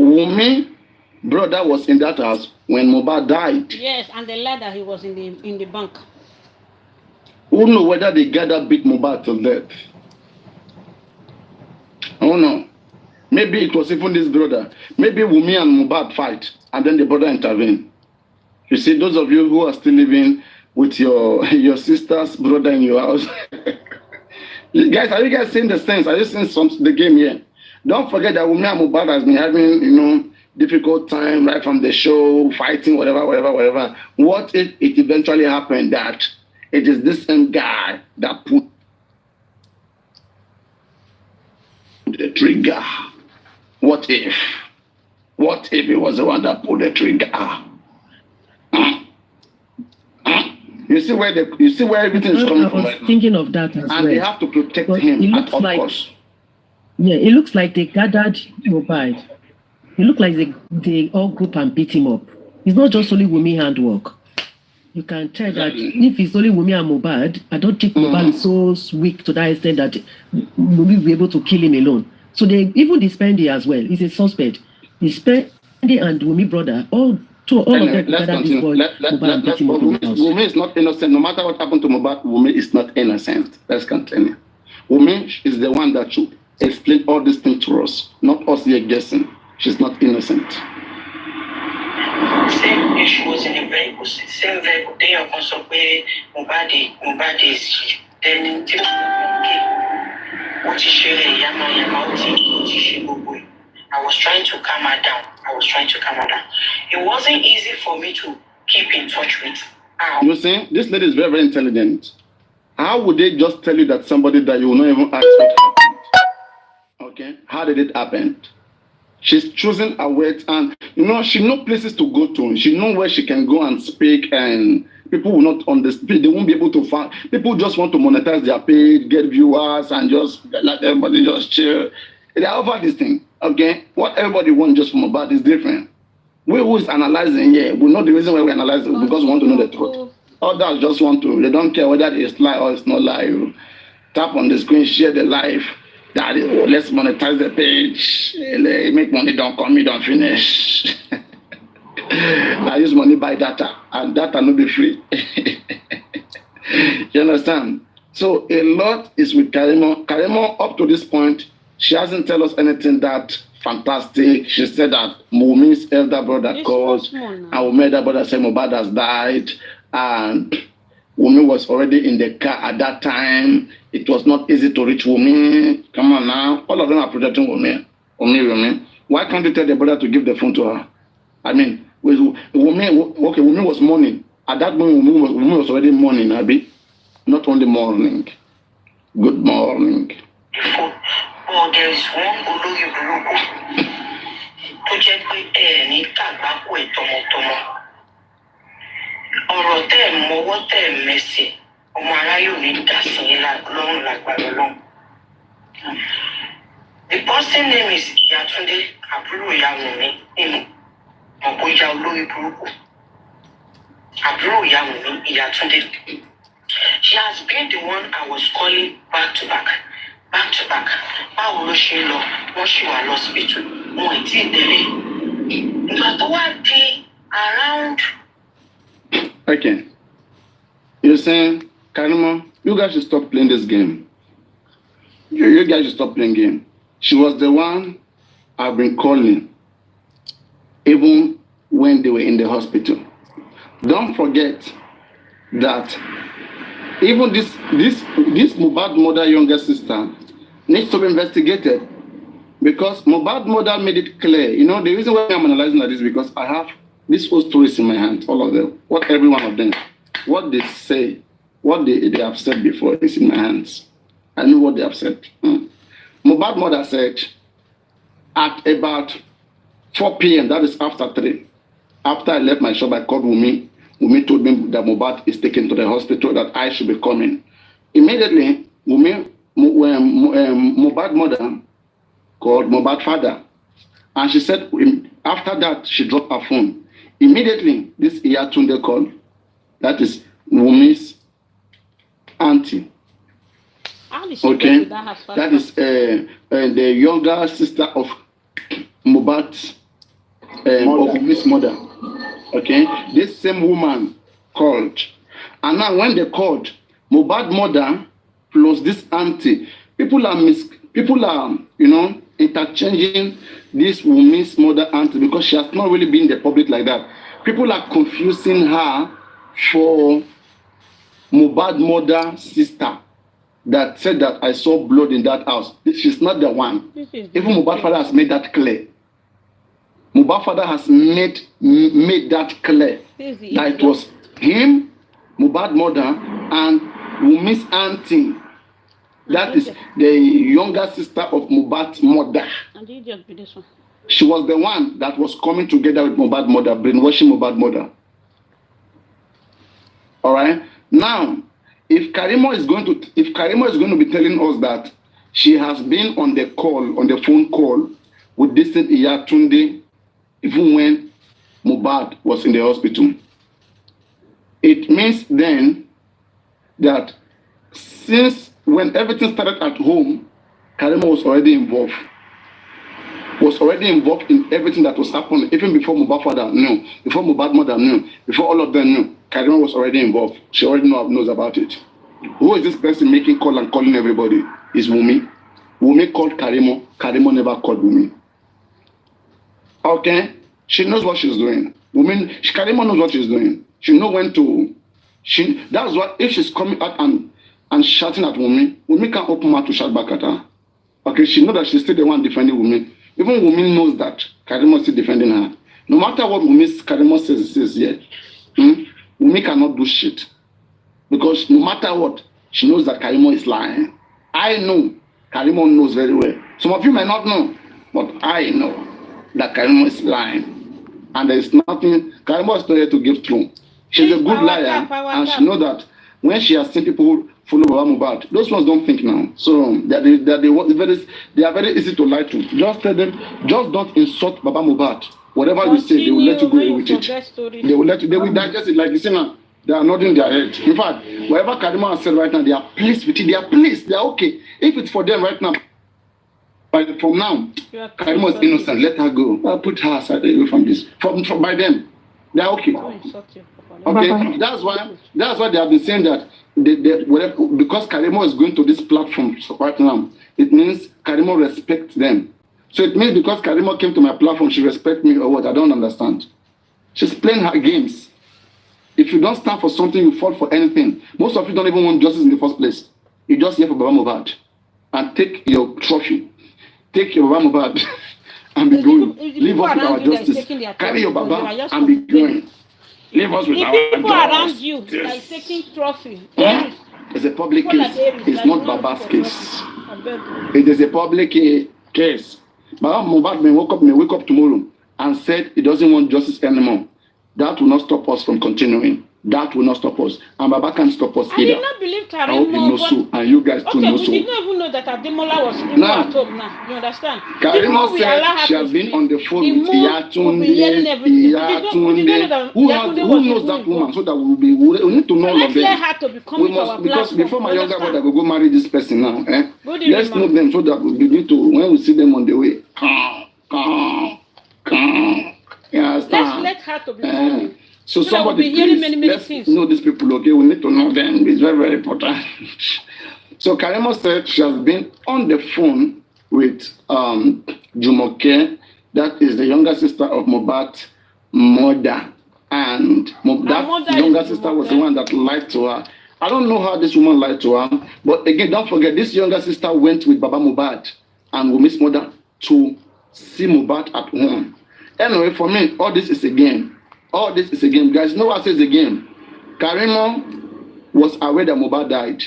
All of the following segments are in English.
Wummi brother was in that house when Mohbad died. Yes, and the ladder he was in the bank. Who know whether the guy that beat Mohbad to death? Oh no. Maybe it was even this brother. Maybe Wummi and Mohbad fight, and then the brother intervene. You see, those of you who are still living with your sister's brother in your house. Guys, are you guys seeing the sense? Are you seeing the game here? Don't forget that Wummi and Mohbad has been having, difficult time right from the show, fighting, whatever. What if it eventually happened that it is this same guy that put the trigger? What if? What if it was the one that pulled the trigger? You see where everything is coming from. I was thinking of that as well. And they have to protect him at all costs. Yeah, it looks like they gathered Mohbad. It looked like they all group and beat him up. It's not just only Wummi handwork. You can tell that if it's only Wummi and Mohbad, I don't think Mohbad is so weak to that extent that Wummi will be able to kill him alone. So they even the Spendy as well. He's a suspect. The Spendy and Wummi brother, all of them together this boy. Wummi is not innocent. No matter what happened to Mohbad, Wummi is not innocent. Let's continue. Wummi is the one that should explain all these things to us, not us here guessing. She's not innocent. Same issue was in a vehicle. Same vehicle. They are also pay Mohbad is then I was trying to calm her down. It wasn't easy for me to keep in touch with her. You see, this lady is very, very intelligent. How would they just tell you that somebody that you will not even ask what happened? Okay, how did it happen? She's choosing a words, and she knows places to go to. She knows where she can go and speak, and people will not understand. They won't be able to find. People just want to monetize their page, get viewers, and just let everybody just chill. They are over this thing. Okay, what everybody wants just from about is different. We who is analyzing here, we know the reason why we analyze it because we want to know the truth. Others just want to. They don't care whether it's lie or it's not lie. Tap on the screen, share the live. That is, let's monetize the page. Make money, don't come, you don't finish. I use money buy data, and data no be free. You understand? So a lot is with Karimot. Karimot, up to this point, she hasn't tell us anything that fantastic. She said that Wummi's elder brother called, and Wummi's elder brother said Mohbad has died, and Wummi was already in the car at that time. It was not easy to reach Wummi. Come on now. All of them are protecting Wummi. Why can't you tell the brother to give the phone to her? I mean, with Wummi was mourning. At that moment, Wummi was already mourning, Abi. Not only morning. Good morning. Oh, there is one Ologi Buruku. To check with any Tabaku Tomotomo. Ọ̀rọ̀ tẹ́ mọ́wọ́ tẹ́ mẹ́sẹ̀ ọmọ aráyò ní dásìn lọ́rùn lágbára lọ́rùn. The person name is Ìyátúndé àbúrò ìyá Wùnmí nínú ọ̀pọ̀ ìyá olórí burúkú. Àbúrò ìyá Wùnmí Ìyátúndé. She has been the one I was calling back to back. Báwo ló ṣe lọ, wọ́n ṣì wà lọ́sibítù, wọn ì tí ì délé. Ìgbà tó wá di around. Okay. You're saying, Karimot, you guys should stop playing this game. You guys should stop playing game. She was the one I've been calling, even when they were in the hospital. Don't forget that even this Mohbad mother younger sister needs to be investigated, because Mohbad mother made it clear. The reason why I'm analyzing that is because I have these whole stories in my hand, all of them, every one of them, what they say, what they have said before is in my hands. I know what they have said. Mohbad mother said, at about 4 p.m., that is after 3, after I left my shop, I called Wummi. Wummi told me that Mohbad is taken to the hospital, that I should be coming. Immediately, Mohbad mother called Mohbad father, and she said, after that, she dropped her phone. Immediately, this Iyatunde called. That is Wummi's auntie. Okay, that is the younger sister of Mohbad's of Miss Mother. Okay, this same woman called, and now when they called, Mohbad mother plus this auntie, people are interchanging this Wummi's mother auntie because she has not really been in the public like that. People are confusing her for Mohbad mother sister that said that I saw blood in that house. She's not the one. Even Mohbad father has made that clear. Mohbad father has made that clear that it was him, Mohbad mother, and Wummi's auntie. That is the younger sister of Mohbad's mother. And you just be this one. She was the one that was coming together with Mohbad mother, brainwashing Mohbad mother. All right. Now, if Karimot is going to be telling us that she has been on the phone call with this Iyatunde, even when Mohbad was in the hospital, it means then that since when everything started at home, Karimot was already involved. Was already involved in everything that was happening, even before Mohbad father knew, before Mohbad mother knew, before all of them knew. Karimot was already involved. She already knows about it. Who is this person making call and calling everybody? Is Wummi. Wummi called Karimot. Karimot never called Wummi. Okay, she knows what she's doing. Karimot knows what she's doing. She knows when to. That's what if she's coming out and shouting at Wummi, Wummi can't open her to shout back at her. Okay, she knows that she's still the one defending Wummi. Even Wummi knows that Karimot is still defending her. No matter what Karimot says here, Wummi cannot do shit. Because no matter what, she knows that Karimot is lying. I know. Karimot knows very well. Some of you may not know, but I know that Karimot is lying. And there is nothing, Karimot is not here to give truth. She's a good liar, and she knows that when she has seen people follow Baba Mohbad, those ones don't think now. So they are very easy to lie to. Just tell them, just don't insult Baba Mohbad. Whatever you say, they will let you go away with it. They will digest it like you say now. They are nodding their head. In fact, whatever Karimot has said right now, they are pleased with it. They are pleased. They are okay. If it's for them right now, but from now, Karimot is innocent. Let her go. I'll put her aside away from this. By them, they are okay. Okay, that's why they have been saying that because Karimot is going to this platform right now, it means Karimot respects them. So it means because Karimot came to my platform, she respects me or what? I don't understand. She's playing her games. If you don't stand for something, you fall for anything. Most of you don't even want justice in the first place. You just here for Baba Mohbad and take your trophy, take your Baba Mohbad and be going. Leave us with our justice. Carry your Baba and be going. Leave us with our people around justice. you like taking trophy. It's a public case. It's not Baba's case. It is a public case. Baba Mohbad may wake up tomorrow and said he doesn't want justice anymore. That will not stop us from continuing. That will not stop us. And Baba can't stop us either. I did not believe Karimot. I hope you know so. And you guys too know so. Okay, we did not even know that Damola was even at home now. You understand? Karimot said she has been on the phone with Iyatunde. Who knows that woman? So that we need to know all of them. We must, because before my younger brother will go marry this person now. Let's know them so that we begin to, when we see them on the way, come. Let's let her to be so somebody please, let's things. Know these people, okay? We need to know them. It's very, very important. So Karimot said she has been on the phone with Jumoke, that is the younger sister of Mohbad's mother. And that younger sister was the one that lied to her. I don't know how this woman lied to her, but again, don't forget, this younger sister went with Baba Mohbad and Wummi's mother to see Mohbad at home. Anyway, for me, all this is a game. All this is a game. Guys, no one says a game. Karimot was aware that Mohbad died.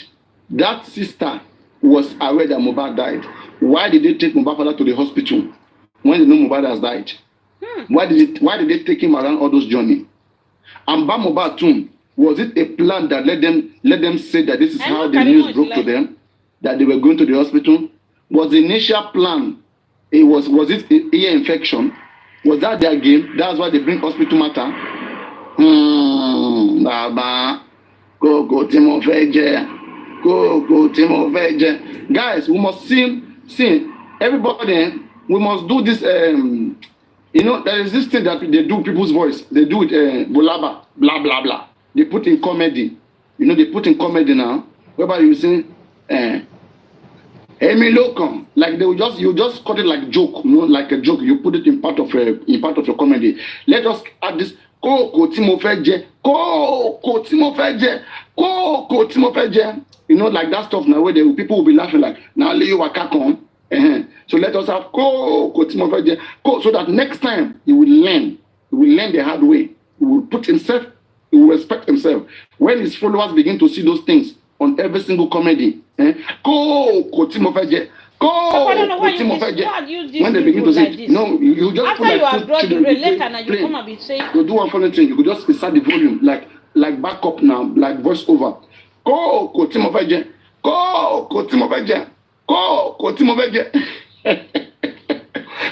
That sister was aware that Mohbad died. Why did they take Mohbad father to the hospital when they know Mohbad has died? Why did they take him around all those journeys? And Baba Mohbad too, was it a plan that let them say that this is how the news broke to them, that they were going to the hospital? Was the initial plan, was it ear infection? Was that their game? That's why they bring hospital matter. Baba, go Timofeje, go Timofeje. Guys, we must see everybody. We must do this You know, there is this thing that they do people's voice. They do it, bolaba, blah, blah, blah. They put in comedy. You know, they put in comedy now. Whereby you say, Amy Locum, like you just cut it like joke, you know, like a joke. You put it in part of your comedy. Let us add this. Ko Timofeje, ko Timofeje, ko Timofeje. You know, like that stuff now where people will be laughing like, now Leo Wakakon. So let us have ko Timofeje, so that next time he will learn the hard way. He will put himself, he will respect himself. When his followers begin to see those things on every single comedy, ko Timofeje, when they begin to say, like no, you just after put like you have brought the later and you come and be saying, you do one funny thing, you could just start the volume like back up now, like voice over. Ko Timofeje, ko Timofeje, ko Timofeje.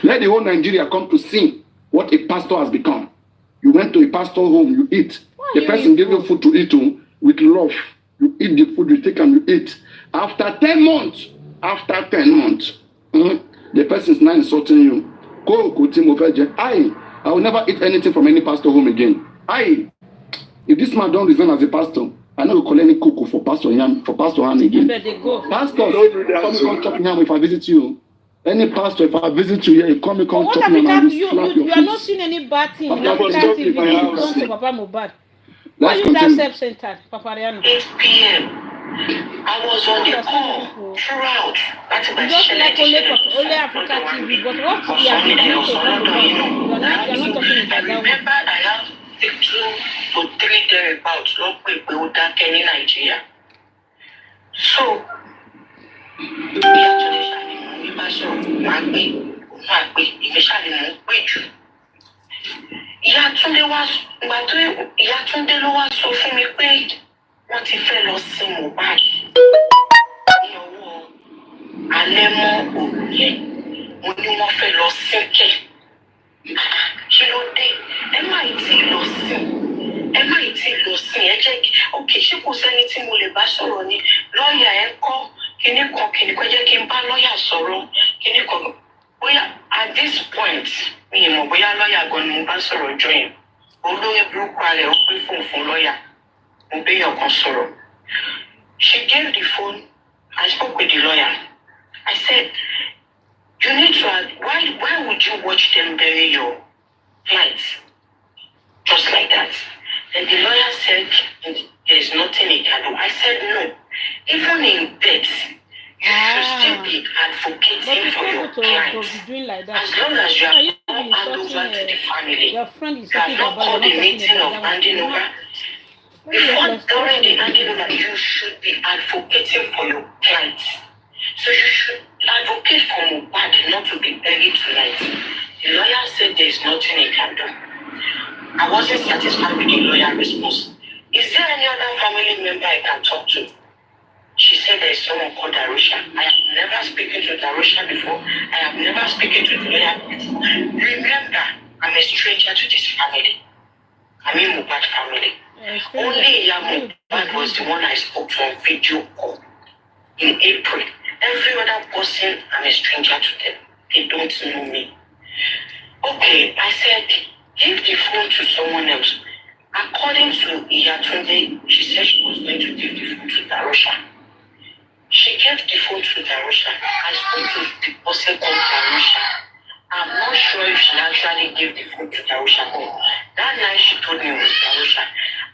Let the whole Nigeria come to see what a pastor has become. You went to a pastor home, you eat. The person gave you food to eat with love. You eat the food, you take and you eat. After 10 months, the person is now insulting you. I will never eat anything from any pastor home again. If this man don't resign as a pastor, I know call any cocoa for Pastor Han again. Pastor, come chop yam if I visit you. Any pastor, if I visit you here, you come chop yam and you slap your you are not seeing any bad thing. You can't even done to Papa Mohbad. Why you that self-centered, Papa Riano? 8 p.m. I was on the call throughout. Just like only Africa TV, but what we are doing to talk about, you're not talking about that one. I remember I have 2 to 3 thereabouts, not people that can in Nigeria. So, ìyá Túndé ló wá sọ fún mi pé wọ́n ti fẹ́ lọ sin Mohbad ní ọwọ́ alẹ́ mọ́ òru yẹn. Mo ní wọ́n fẹ́ lọ sínkẹ̀. Kí ló dé? Ẹ má ì tí lọ sin. Ẹ jẹ́ òkè ṣé kò sẹ́ni tí mo lè bá sọ̀rọ̀ ni lọ́ọ̀yà ẹ kọ́ kíní kan jẹ́ kí n bá lọ́ọ̀yà sọ̀rọ̀ kíní kan. Bóyá at this point mi ì mọ̀ bóyá lọ́ọ̀yà gan ni mo bá sọ̀rọ̀ jọ yẹn. Olóyè burúkú alẹ̀ ó pín fún lọ́ọ̀yà. Mo béèyàn kan sọ̀rọ̀. She gave the phone. I spoke with the lawyer. I said, you need to why would you watch them bury your flight? Just like that. And the lawyer said there is nothing he can do. I said no. Even in death, you should still be advocating for your clients. As long as you have not handed over to the family, you have not called a meeting of handing over. Before during the handing over, you should be advocating for your clients. So you should advocate for Mohbad not to be buried tonight. The lawyer said there is nothing he can do. I wasn't satisfied with the lawyer response. Is there any other family member I can talk to? She said there is someone called Darusha. I have never spoken to Darusha before. I have never spoken to the lawyer before. Remember, I'm a stranger to this family. I mean Mohbad family. Only Mohbad was the one I spoke to on video call in April. Every other person, I'm a stranger to them. They don't know me. Okay, I said, give the phone to someone else. According to Iyatunde, she said she was going to give the phone to Darusha. She gave the phone to Darusha. I spoke to the person called Darusha. I'm not sure if she actually gave the phone to Darusha. That night she told me it was Darusha.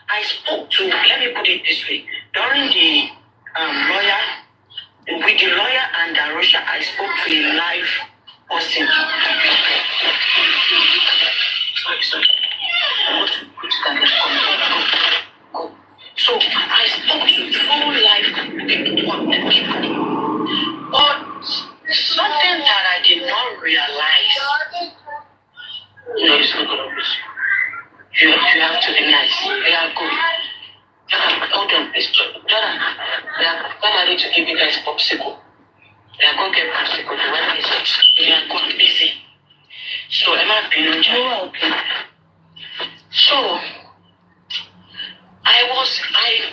I spoke to, let me put it this way, during the with the lawyer and Darusha, I spoke to a live person. Sorry. So I spoke to 4 live people. But something that I did not realize. No, it's not going to be. You have to be nice. They are good. Hold on, please. I need to give you guys popsicle. They are going to get popsicle. The weather is hot. They are going busy. So, Emma Pinunja. Okay. So, I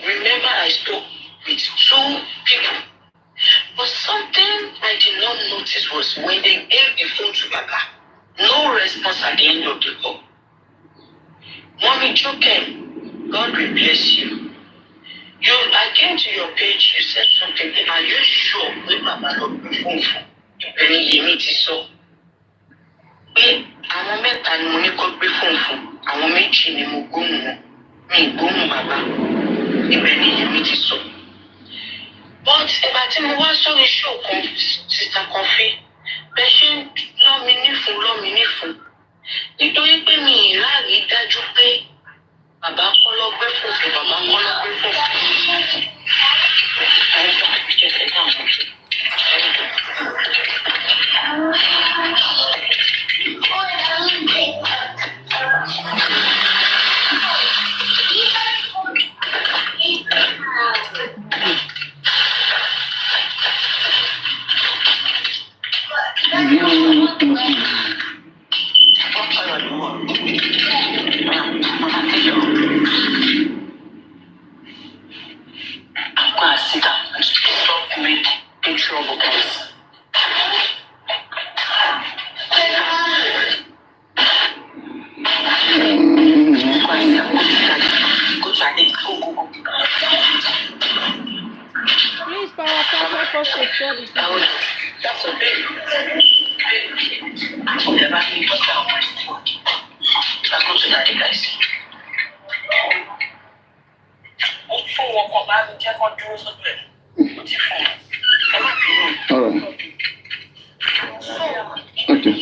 remember I spoke with 2 people. But something I did not notice was when they gave the phone to Baba, No response at the end of the call. Mommy Jokem, God will bless you. I came to your page, you said something. Are you sure that Mama not be phone for? Any limit is so. Àwọn mẹ́ta ni mo ní kó gbé fóònù fún. Àwọn méjì ni mo gbóhùn wọn. Mi gbóhùn bàbá. Ibẹ̀ ni èmi ti sọ. But ìgbà tí mo wá sórí show kan, Sister Kọfí, bẹ́ẹ̀ ṣe ń lọ́mi nífun. Nítorí pé mi ìráàrí dájú pé bàbá kọ́ lọ gbé fòfò, bàbá kọ́ lọ gbé fòfò. Sit down and stop making trouble, guys. Please, Power, help us to share this. That's okay. I'll go to that, guys. All right. Okay.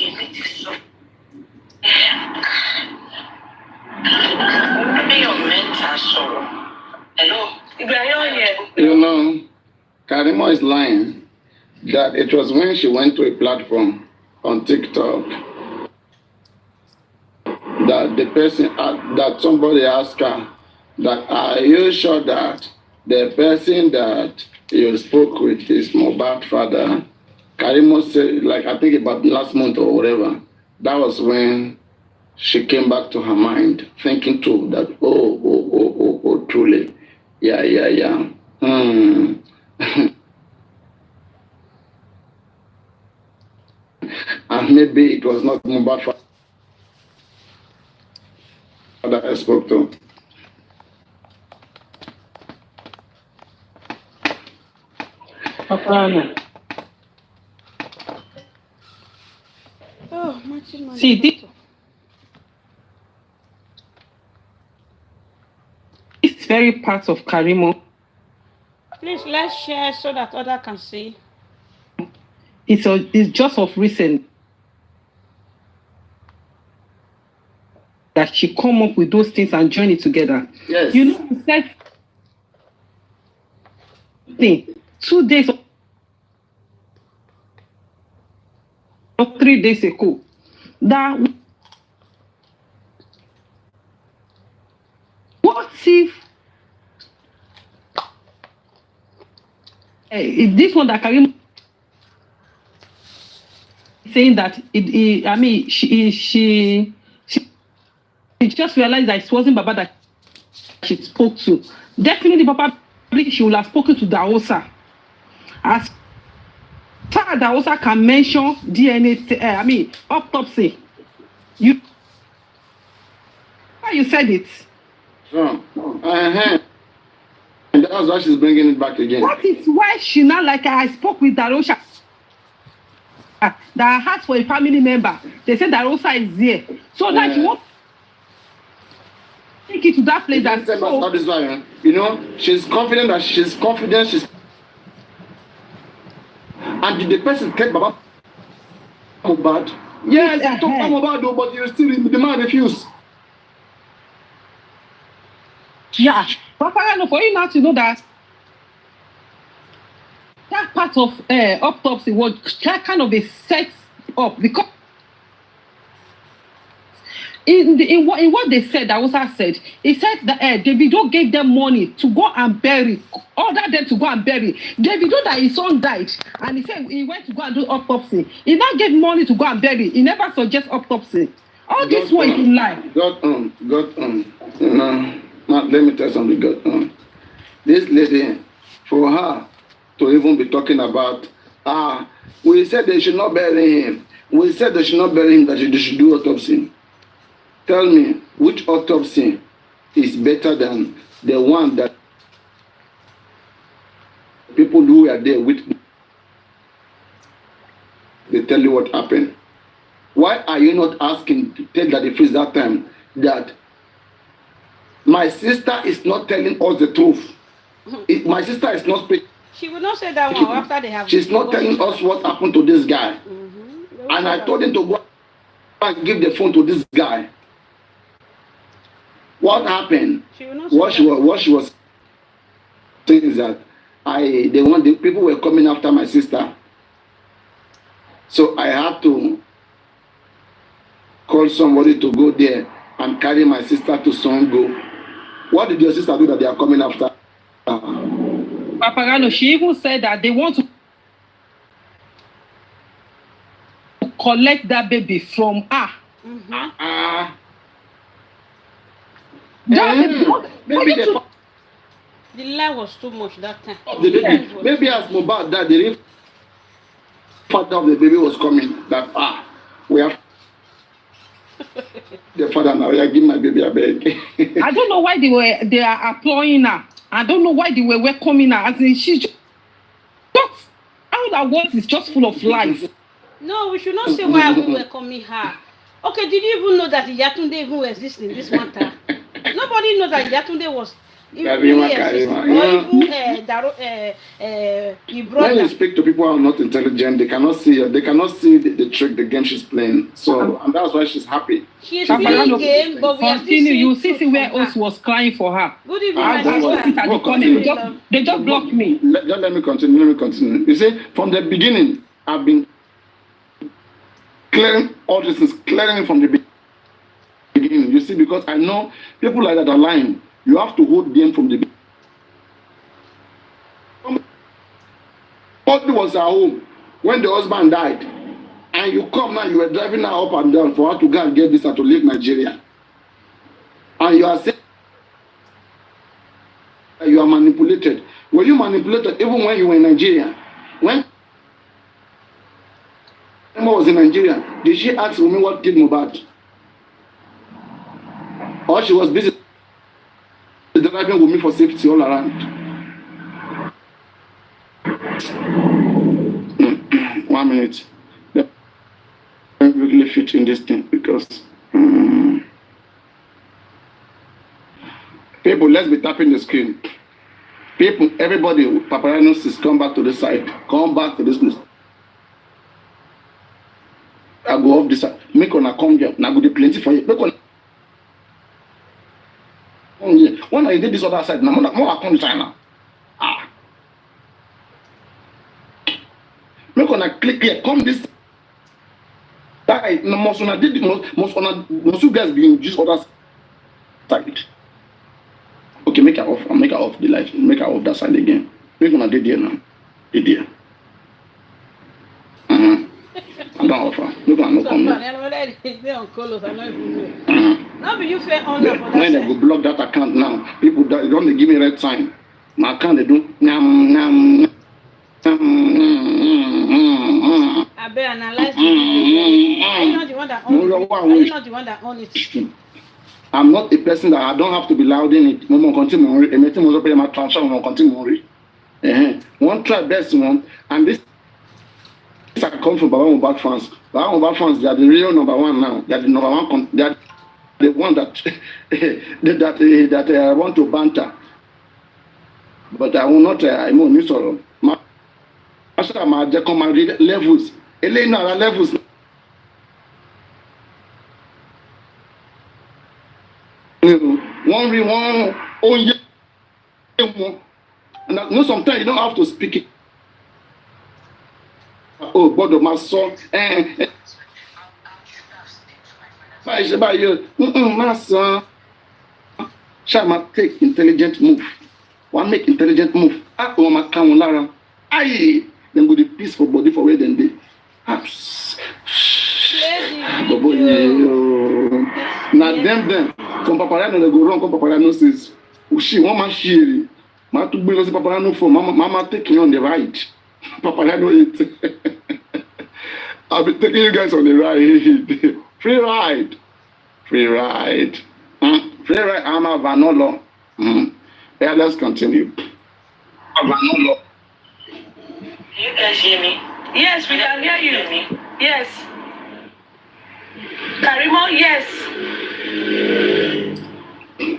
You know, Karimot is lying that it was when she went to a platform on TikTok that the person, that somebody asked her, that are you sure that the person that you spoke with is Mohbad father? Karimot said, like I think about last month or whatever. That was when she came back to her mind, thinking too that truly, yeah. And maybe it was not Mohbad father I spoke to. Oh, Martin, See, this very part of Karimot, please let's share so that others can see. it's just of recent that she come up with those things and join it together. Yes. You know, he said thing 2 days or 3 days ago that what if this one that Karim saying that she just realized that it wasn't Baba that she spoke to. Definitely, Baba, she will have spoken to Damola. As far as Damola can mention DNA, autopsy. You said it. And that's why she's bringing it back again. That is why she now, like I spoke with Damola, that I asked for a family member. They said Damola is there. So that you want take it to that place. That's not this one. You know, she's confident that she's and did the person take Baba Mohbad? Yes, he took Mohbad though, but you still the man refused. Yeah, Papa, for you now to know that that part of autopsy was kind of a set up because in what they said, that Damola said, he said that Davido gave them money to go and bury, ordered them to go and bury. Davido, that his son died, and he said he went to go and do autopsy. He now gave money to go and bury. He never suggests autopsy. All this one is in lie. Let me tell you something. This lady, for her to even be talking about, we said they should not bury him. We said they should not bury him, that they should do autopsy. Tell me, which autopsy is better than the one that people who were there with, they tell you what happened? Why are you not asking to tell that the priest that time that my sister is not telling us the truth? My sister is not speaking. She would not say that one after they have. She's not telling us what happened to this guy. And I told him to go and give the phone to this guy. What happened? What she was saying is that the people were coming after my sister. So I had to call somebody to go there and carry my sister to Songo. What did your sister do that they are coming after? Papagano, she even said that they want to collect that baby from her. The lie was too much that time. Maybe as Mohbad that the real father of the baby was coming. That we have the father now. I give my baby a beg. I don't know why they are employing her. I don't know why they were welcoming her. As in, she's just all that words is just full of lies. No, we should not say why we welcoming her. Okay, did you even know that Yatunde even exists in this matter? Nobody knows that Yatunde was even really existing. Or even when you speak to people who are not intelligent, they cannot see the trick, the game she's playing. So and that's why she's happy. She's playing game, but we are still you see where else was crying for her. Good evening, my sister. They just blocked me. Let me continue. You see, from the beginning, I've been clearing all this is clearing from the beginning. You see, because I know people like that are lying. You have to hold them from the beginning. Somebody was at home when the husband died, and you come now, you were driving her up and down for her to go and get this and to leave Nigeria. And you are saying you are manipulated. Were you manipulated even when you were in Nigeria? When Emma was in Nigeria, did she ask Wummi what did Mohbad? Or she was busy driving Wummi for safety all around? 1 minute. Let me really fit in this thing because people, let's be tapping the screen. People, everybody, paparazzi, come back to this side. Come back to this place. I go off this side. Make on a come here. Now go do plenty for you. Make on. When I did this other side, now more I come China. Make on a click here. Come this side. No most on a did most you guys being this other side. Okay, make her off. I'll make her off the light. Make her off that side again. Make on a did here now. Did here. I don't offer. Look at no comment. Now you fair honor for that. When they go block that account now, people that don't give me red sign. My account they do. I better analyze it. Are you not the one that owns it? Are you not the one that owns it? I'm not a person that I don't have to be loud in it. No more continue. My transfer will continue. One try best one, and this I come from Baba Mohbad fans. Baba Mohbad fans, they are the real number one now. They are the number one. They are the one that that I want to banter. But I will not. I'm on this sort. My levels. Elena levels. One. Oh yeah. And no, sometimes you don't have to speak it. Oh, God of my son. My son. Shall take intelligent move. One make intelligent move. Oh, my come Lara. Aye. Then go the peaceful body for where then they. Now them. Come Paparano they go wrong. Come Paparano says, she want my shiri. Ma to bring us Paparano for Mama taking on the right. Paparano it. I'll be taking you guys on a ride. Free ride. Free ride. Free ride. I'm a Vanolo. Yeah, let's continue. Vanolo. You guys hear me? Yes, we can hear you. Yes. Karimot, yes.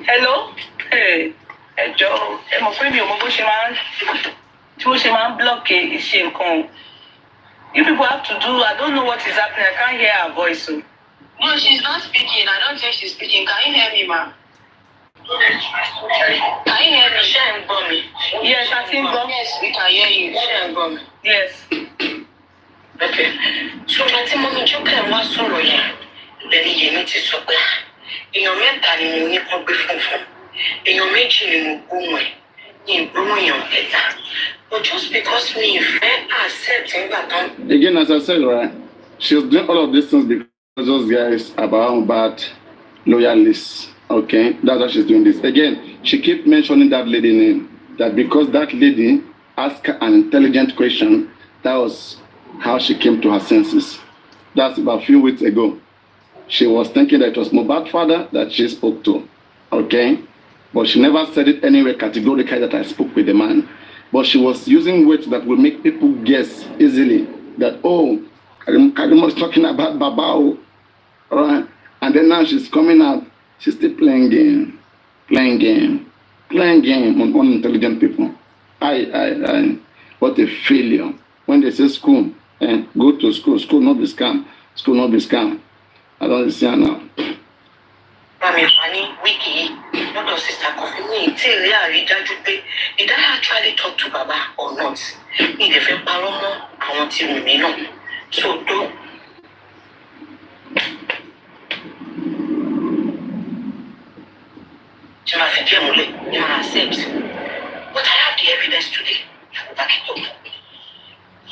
Hello? Hey. Joe, ẹ mọ̀ pé mi ò mọ bó ṣe máa ń block ìṣe nǹkan. You people have to do, I don't know what is happening. I can't hear her voice. So. No, she's not speaking. I don't think she's speaking. Can you hear me, ma? Can you hear me? She ain't got me. Yes, I think so. Yes, we can hear you. She ain't got me. Yes. Okay. So, láti mọ́ mi jókè wá sọ̀rọ̀ yẹn. Bẹ́ẹ̀ni Yẹmí ti sọ pé èèyàn mẹ́ta ni mo ní kó gbé funfun. Èèyàn méjì ni mo gbóhùn ẹ̀. Ní ìgbóhùn èèyàn mẹ́ta. But just because me accept nígbà tán. Again, as I said, right, she's doing all of these things because those guys are bad loyalists. Okay, that's why she's doing this. Again, she keep mentioning that lady name. That because that lady asked her an intelligent question, that was how she came to her senses. That's about a few weeks ago. She was thinking that it was Mohbad's father that she spoke to. Okay, but she never said it anywhere categorically that I spoke with the man. But she was using words that will make people guess easily that, oh, Karimot is talking about Babao. Right? And then now she's coming out, she's still playing game on unintelligent people. What a failure. When they say school, go to school not be scam. I don't understand now. Mami Fani, Wiki, not your sister coffee me, till they are did I actually talk to Baba or not? Need a fair palomo, I want you to know. So do. Imole, you accept. But I have the evidence today. Back it up.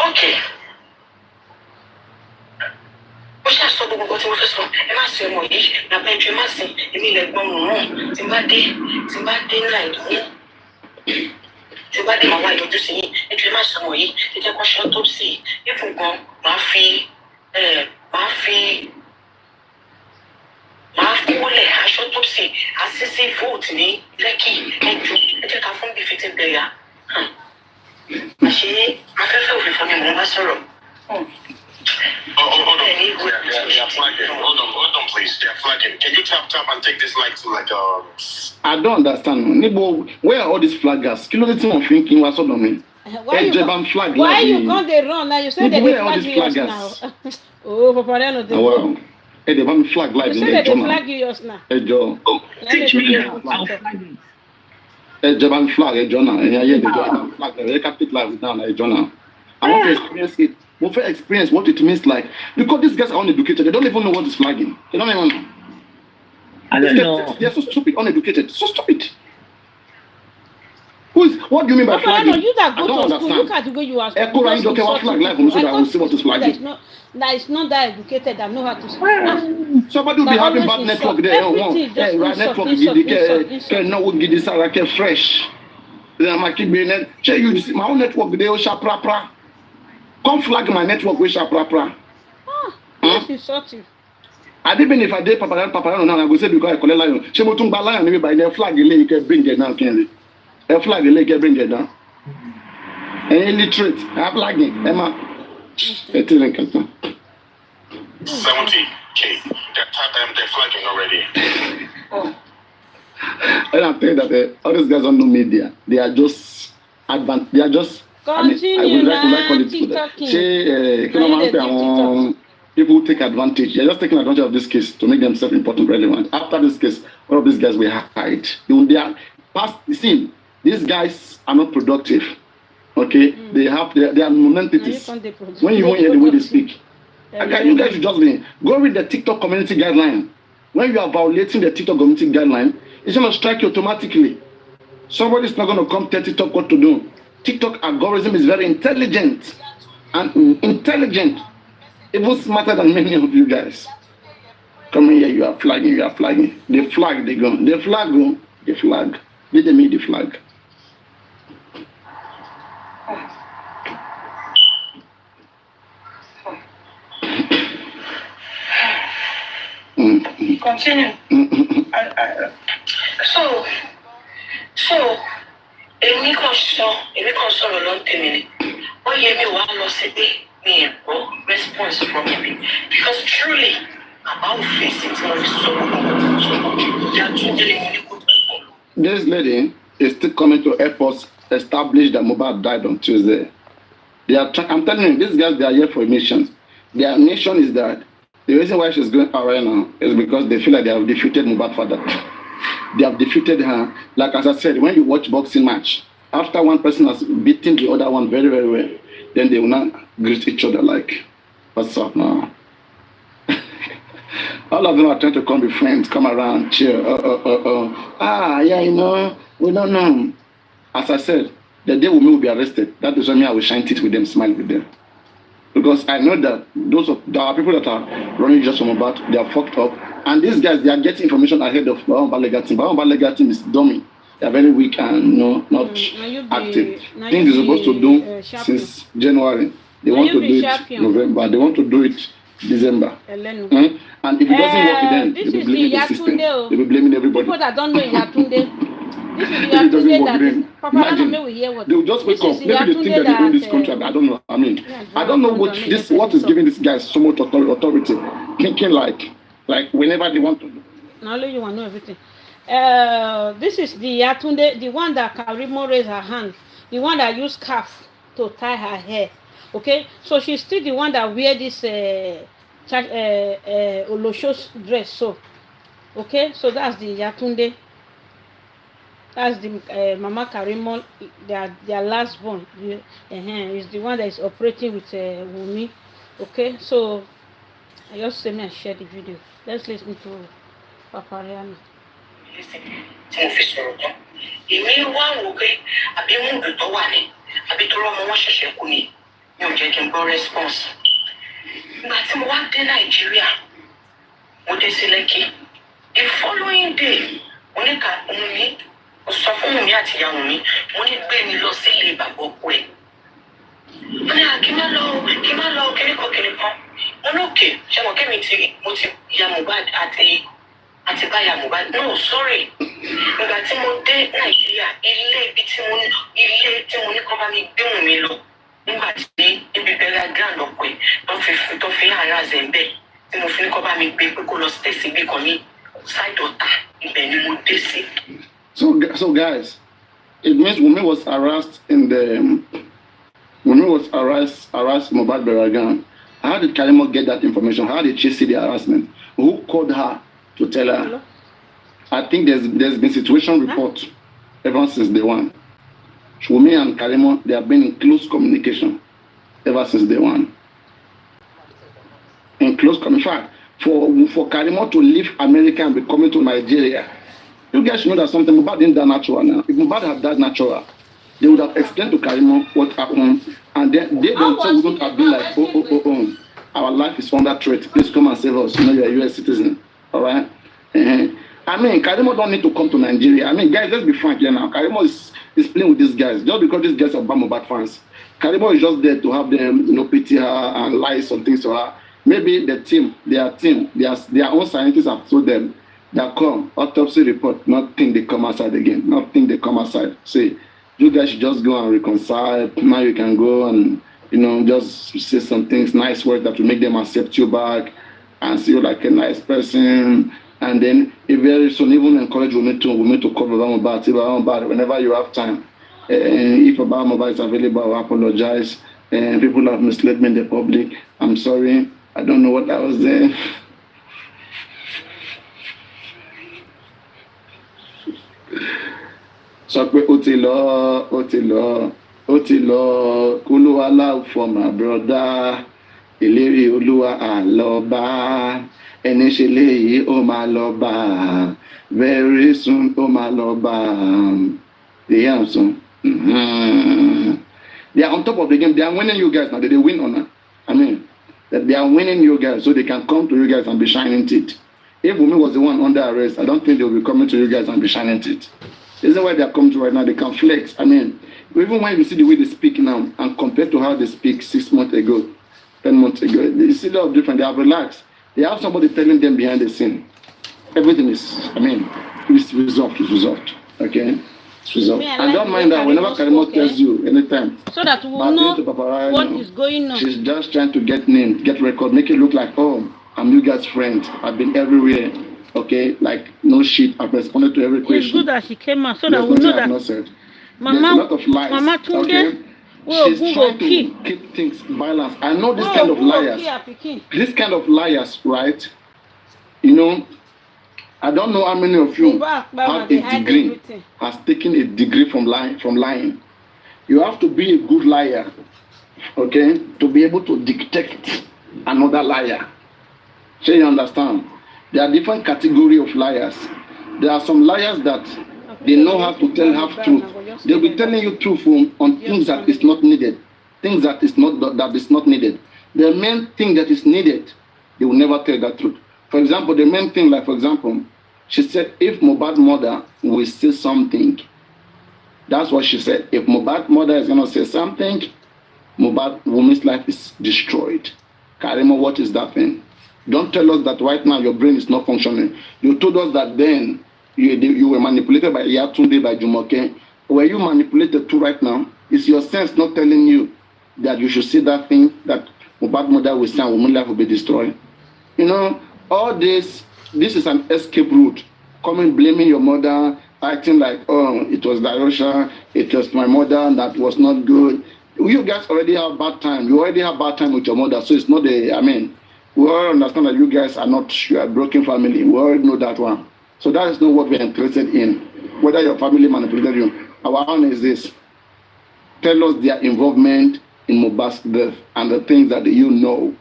Okay. Ó ṣe àsọ gbogbo nǹkan tí mo fẹ́ sọ ẹ má sọ ẹmọ yìí nàbẹ ẹjọ ẹ má sìn èmi ilẹ̀ gbọ́n mọ̀ mọ́ tí n bá dé náà ìdánwò tí n bá dé màá wá ìyọjú sí yín ẹjọ ẹ má sọ ọmọ yìí ẹ jẹ́ kó ṣe autopsy ìfún gan máa kówólẹ̀ aṣọ autopsy àṣìṣe vote ní Lẹ́kì ẹjọ ẹ jẹ́ ká fún bí fìtí bẹ̀rẹ̀ àṣé afẹ́fẹ́ òfìfọ́ ni mò ń bá sọ̀rọ̀. Hold on. They are flagging. Hold on, please. They are flagging. Can you tap and take this light to like I don't understand. Nibo, where are all these flaggers? Kí ló dé tí wọ́n fi ń kí wá sọ́dọ̀ mi? Why you gone they run now? You said they flag you us now. Oh, Papa Reno. Wow. Hey, they want me flag live in the journal. You said they flag you us now. Hey, Joe. Teach me how to flag it. Hey, Japan flag, hey, journal. Yeah, the journal flag. They can't pick live now, hey, journal. I want to experience it. We first experience what it means like because these guys are uneducated. They don't even know what is flagging. They don't even know. I don't know. They're so stupid, uneducated. So stupid. What do you mean by flagging? No, you that go to school, look at the way you are. Flag live so that I will see what is flagging. That is not that educated that know how to speak. Somebody will be having bad network there. Hey, right network. Get fresh. Then my kid being my own network there. Sharp. Come flag my network with sharp. Yes, you sort you. I didn't if I did Papa now I go say because I collect lion. She mo tún gba lion níbi by the flag ile you can bring it down can a flag ile you bring it down. Any illiterate, I flagging. Emma. 70K. They're flagging already. And I'm telling that all these guys don't know media. They are just They are just continue people take advantage. They're just taking advantage of this case to make themselves important, relevant. After this case, all of these guys will hide. They are past the scene. These guys are not productive. Okay, they are non-entities. When you won't hear the way they speak, you guys should just go read the TikTok community guideline. When you are violating the TikTok community guideline, it's going to strike you automatically. Somebody's not going to come tell TikTok what to do. TikTok algorithm is very intelligent even smarter than many of you guys. Come here, you are flagging. They flag, they go. They flag. Let them eat the flag. Continue. So, èmi kan sọ̀rọ̀ ló ń tèmi ni. Ó yẹ mi wá lọ sí pé mi ò gbọ́ response from him because truly àbá ò fèsì tí wọ́n fi sọ̀rọ̀ ìyá tún délé mo ní kó tó fọ̀. This lady is still coming to help us establish that Mohbad died on Tuesday. I'm telling you, these guys, they are here for a mission. Their mission is that the reason why she's going out right now is because they feel like they have defeated Mohbad's father. They have defeated her. Like as I said, when you watch boxing match, after one person has beaten the other one very, very well, then they will not greet each other like, what's up now? All of them are trying to come be friends, come around, cheer. Yeah, you know, we don't know. As I said, the day Wummi will be arrested, that is when I will shine teeth with them, smile with them. Because I know that there are people that are running just from about, they are fucked up. And these guys, they are getting information ahead of Bawon Legal team. Bawon Legal team is dummy. They are very weak and not active. Things they're supposed to do since January. They want to do it November. They want to do it December. And if it doesn't work with them, they will be blaming the system. They will be blaming everybody. People that don't know Yatunde. This is the If it doesn't work with them, Papa, imagine, we hear what. they will just wake up. Maybe they think that they own this country. I don't know. I mean, I don't know what is giving these guys so much authority. Thinking like whenever they want to do. Now only you want to know everything. This is the Yatunde, the one that Karimot raised her hand, the one that used scarf to tie her hair. Okay, so she's still the one that wear this Olosho's dress. So, okay, so that's the Yatunde. That's the Mama Karimot, their last born. Is the one that is operating with Wummi. Okay, so I just say me and share the video. Let's listen to Papa Rihanna. Tí mo fi sọ̀rọ̀ tán, èmi wá wò pé àbí múùdù tó wà ní àbí tó rọ́mọ wọn ṣẹ̀ṣẹ̀ kú ni mi ò jẹ́ kí n gbọ́ response. Ìgbà tí mo wá dé Nàìjíríà, mo dé sí Lẹ́kì. The following day, mo ní ká Wummi sọ fún Wummi àti ìyá Wummi, mo ní gbé mi lọ sí ilé bàbá ọkọ ẹ̀. Mo ní kí n má lọ kíníkan. Mo ní òkè ṣé mo kẹ́mi mo ti ya Mohbad àti báyà Mohbad. No, sorry. Ìgbà tí mo dé Nàìjíríà, ilé tí mo ní kọ́ bá mi gbé Wummi lọ. Nígbà tí ibi bẹ̀rẹ̀ grand ọkọ ẹ̀ tó fi ara zẹ̀ ń bẹ̀ tí mo fi ní kọ́ bá mi gbé pé kó lọ stay bí kan ní side ọ̀tà ibẹ̀ ni mo dé sí. So guys, it means Wummi was harassed Mohbad Beragan. How did Karimot get that information? How did she see the harassment? Who called her to tell her? Hello? I think there's been situation report ever since day one. Wummi and Karimot, they have been in close communication ever since day one. In fact, for Karimot to leave America and be coming to Nigeria, you guys should know that something Mohbad didn't die natural now. If Mohbad had died natural, they would have explained to Karimot what happened, and then they themselves wouldn't have been like, oh, our life is under threat. Please come and save us. You know, you're a U.S. citizen. All right? I mean, Karimot don't need to come to Nigeria. I mean, guys, let's be frank here now. Karimot is playing with these guys just because these guys are Mohbad fans. Karimot is just there to have them, pity her and lie some things to her. Maybe their own scientists have told them that come, autopsy report, nothing they come outside again. Nothing they come outside. Say, you guys should just go and reconcile. Now you can go and, just say some things, nice words that will make them accept you back and see you like a nice person. And then very soon, even encourage Wummi to call Mohbad whenever you have time. If Mohbad is available, I will apologize. People have misled me in the public. I'm sorry. I don't know what I was there. Sọ pé ó ti lọ kúlúwa láò for my brother ìlérí olúwa àlọ́ba ẹni ṣe léyìí ó máa lọ bá very soon ó máa lọ bá the answer. They are on top of the game. They are winning you guys now. Did they win or not? I mean, that they are winning you guys so they can come to you guys and be shining teeth. If Wummi was the one under arrest, I don't think they will be coming to you guys and be shining teeth. This is why they are coming to right now. They can flex. I mean, even when you see the way they speak now and compared to how they speak 6 months ago, 10 months ago, they see a lot of different. They have relaxed. They have somebody telling them behind the scene. everything is, it's resolved. It's resolved. Okay? It's resolved. Me, I And like don't the mind way that whenever Karimot Karimot tells you anytime. So that we will But know to Papa, what is going on. she's just trying to get named, get record, make it look like, oh, I'm you guys' friend. I've been everywhere. Okay? Like, no shit. I've responded to every It's question. good that she came out so There's that we nothing know I've not that said. Mama, There's a lot of lies. Mama Tunde, Okay? we She's Ogun trying go to kill. keep things balanced. I know this We kind of Ogun go liars. kill her pikin. This kind of liars, right? You know, I don't know how many of you Mohbad have dey a hide degree, everything. has taken a degree from lying. You have to be a good liar, okay, to be able to detect another liar. So you understand? There are different category of liars. There are some liars that they know how to tell half truth. They'll be telling you truth on things that is not needed, things that is not needed. The main thing that is needed, they will never tell that truth. For example, the main thing, like for example, she said, if Mohbad's mother will say something, that's what she said. If Mohbad's mother is gonna say something, Wummi's life is destroyed. Karimot, what is that thing? Don't tell us that right now your brain is not functioning. You told us that then you were manipulated by Yatunde, by Jumoke. Were you manipulated too right now? Is your sense not telling you that you should say that thing, that Mohbad's mother will say and Wummi's life will be destroyed? You know, all this is an escape route. Coming blaming your mother, acting like, oh, it was Darosha, it was my mother, that was not good. You guys already have bad time. You already have bad time with your mother, so it's not we all understand that you guys are not, you are a broken family. We already know that one. So that is not what we're interested in. Whether your family manipulated you. Our own is this. Tell us their involvement in Mohbad's death and the things that you know.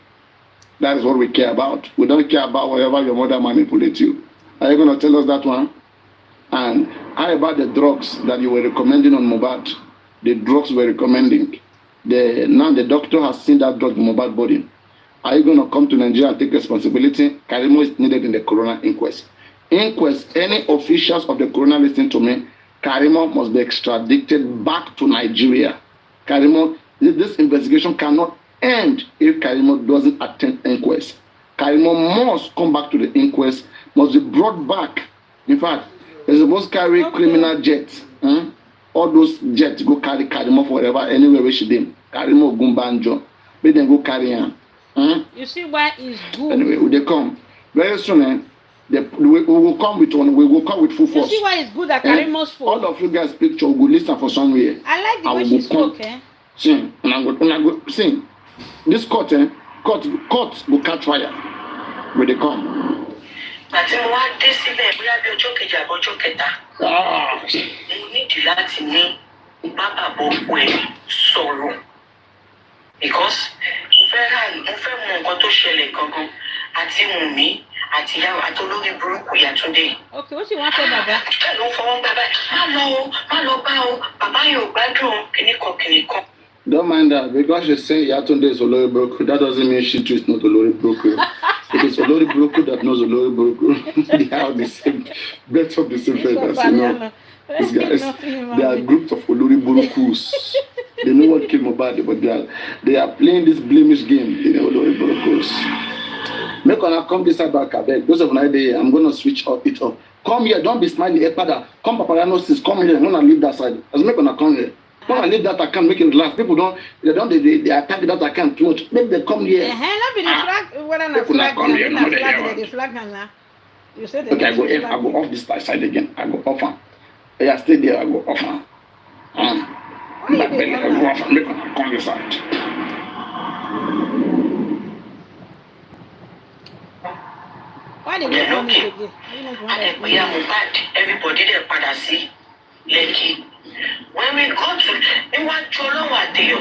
That is what we care about. We don't care about whatever your mother manipulates you. Are you going to tell us that one? And how about the drugs that you were recommending on Mohbad? The drugs you were recommending. Now the doctor has seen that drug in Mohbad's body. Are you going to come to Nigeria and take responsibility? Karimot is needed in the coroner inquest. Any officials of the coroner listening to me, Karimot must be extradited back to Nigeria. Karimot, this investigation cannot end if Karimot doesn't attend inquest. Karimot must come back to the inquest, must be brought back. In fact, they're supposed to carry criminal jets. All those jets go carry Karimot forever, anywhere where she did. Karimot Gumbanjo. But then go carry him. You see why it's good. Anyway, they come. Very soon, we will come with full force. You see why it's good that Karimot spoke. All of you guys picture will listen for somewhere. I like the way she spoke, Sing. Sing. This court will catch fire when they come. Àti mo wá dé sílẹ̀ bóyá bí ọjọ́ kejì àbọ̀jọ́ kẹta. Mo nídìí láti ní bàbá ọkọ ẹ̀ sọ̀rọ̀. Because mo fẹ́ mọ nǹkan tó ṣẹlẹ̀ gangan àti Wummi àti ìyá àti olórí burúkú Yàtúndé. Okay, what you want to say, Baba? Bẹ́ẹ̀ ló ń fọwọ́ gbà báyìí. Má lọ bá o, bàbá yóò gbádùn kìnnìkan. Don't mind that, because she say Yatunde is Olori Broku. That doesn't mean she too is not Olori Broku. It is Olori Broku that knows Olori Broku. They have the same, birds of the same feathers, you know. These guys, they are groups of Olori Brokus. They know what killed Mohbad, but they are playing this blemish game. They know Olori Brokus. Make una come this side back, abeg. Those of my day, I'm gonna switch it up. Come here, don't be smiling, Epada. Come, Papayano sis, come here. I'm gonna leave that side. Let's make una come here. When I leave that account, make it relax. People they attack that account too much. Make them come here. Not be the flag. Whether not flag, the flag now. You said okay, I go off this side again. I go off am. Yeah, stay there. I go off am. I go off am. Make them come this side. Why they go on it again? Everybody there padà sí Lekki. When we go to níwájú Ọlọ́run àtẹ̀yọ̀,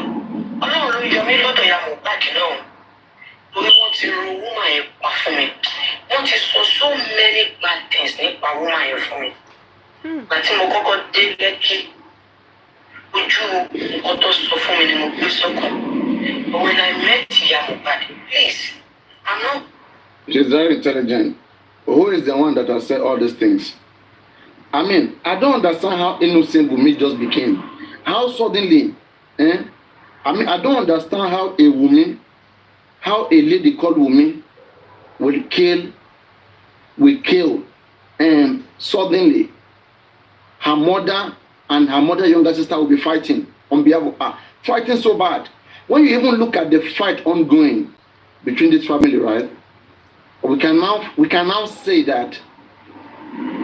Ọlọ́run ló yọ mí lọ́dọ̀ ya Mohbad náà. Torí wọ́n ti ro woman yẹn pa fún mi. Wọ́n ti sọ so many bad things nípa woman yẹn fún mi. Àti mo kọ́kọ́ dé Lekki, ojú nǹkan tó sọ fún mi ni mo gbé sọ́kàn. But when I met ya Mohbad, please, I'm not. She's very intelligent. Who is the one that has said all these things? I mean, I don't understand how innocent Wummi just became. How suddenly, I mean, I don't understand how a lady called Wummi will kill and suddenly her mother and her mother younger sister will be fighting on behalf of her, fighting so bad. When you even look at the fight ongoing between this family, right? We can now say that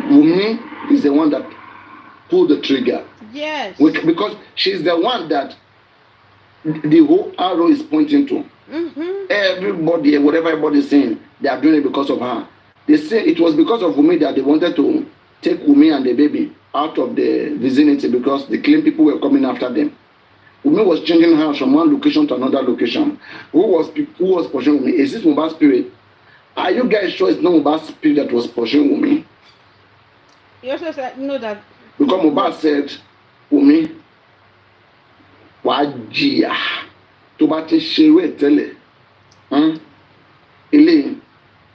Wummi is the one that pulled the trigger. Yes. Because she's the one that the whole arrow is pointing to. Everybody, whatever everybody is saying, they are doing it because of her. They say it was because of Wummi that they wanted to take Wummi and the baby out of the vicinity because the clean people were coming after them. Wummi was changing her from one location to another location. Who was pursuing Wummi? Is this Mohbad's spirit? Are you guys sure it's not Mohbad's spirit that was pursuing Wummi? You also said that because Mohbad said, Wummi, wajia, tó bá ti ṣeré tẹ́lẹ̀, ilé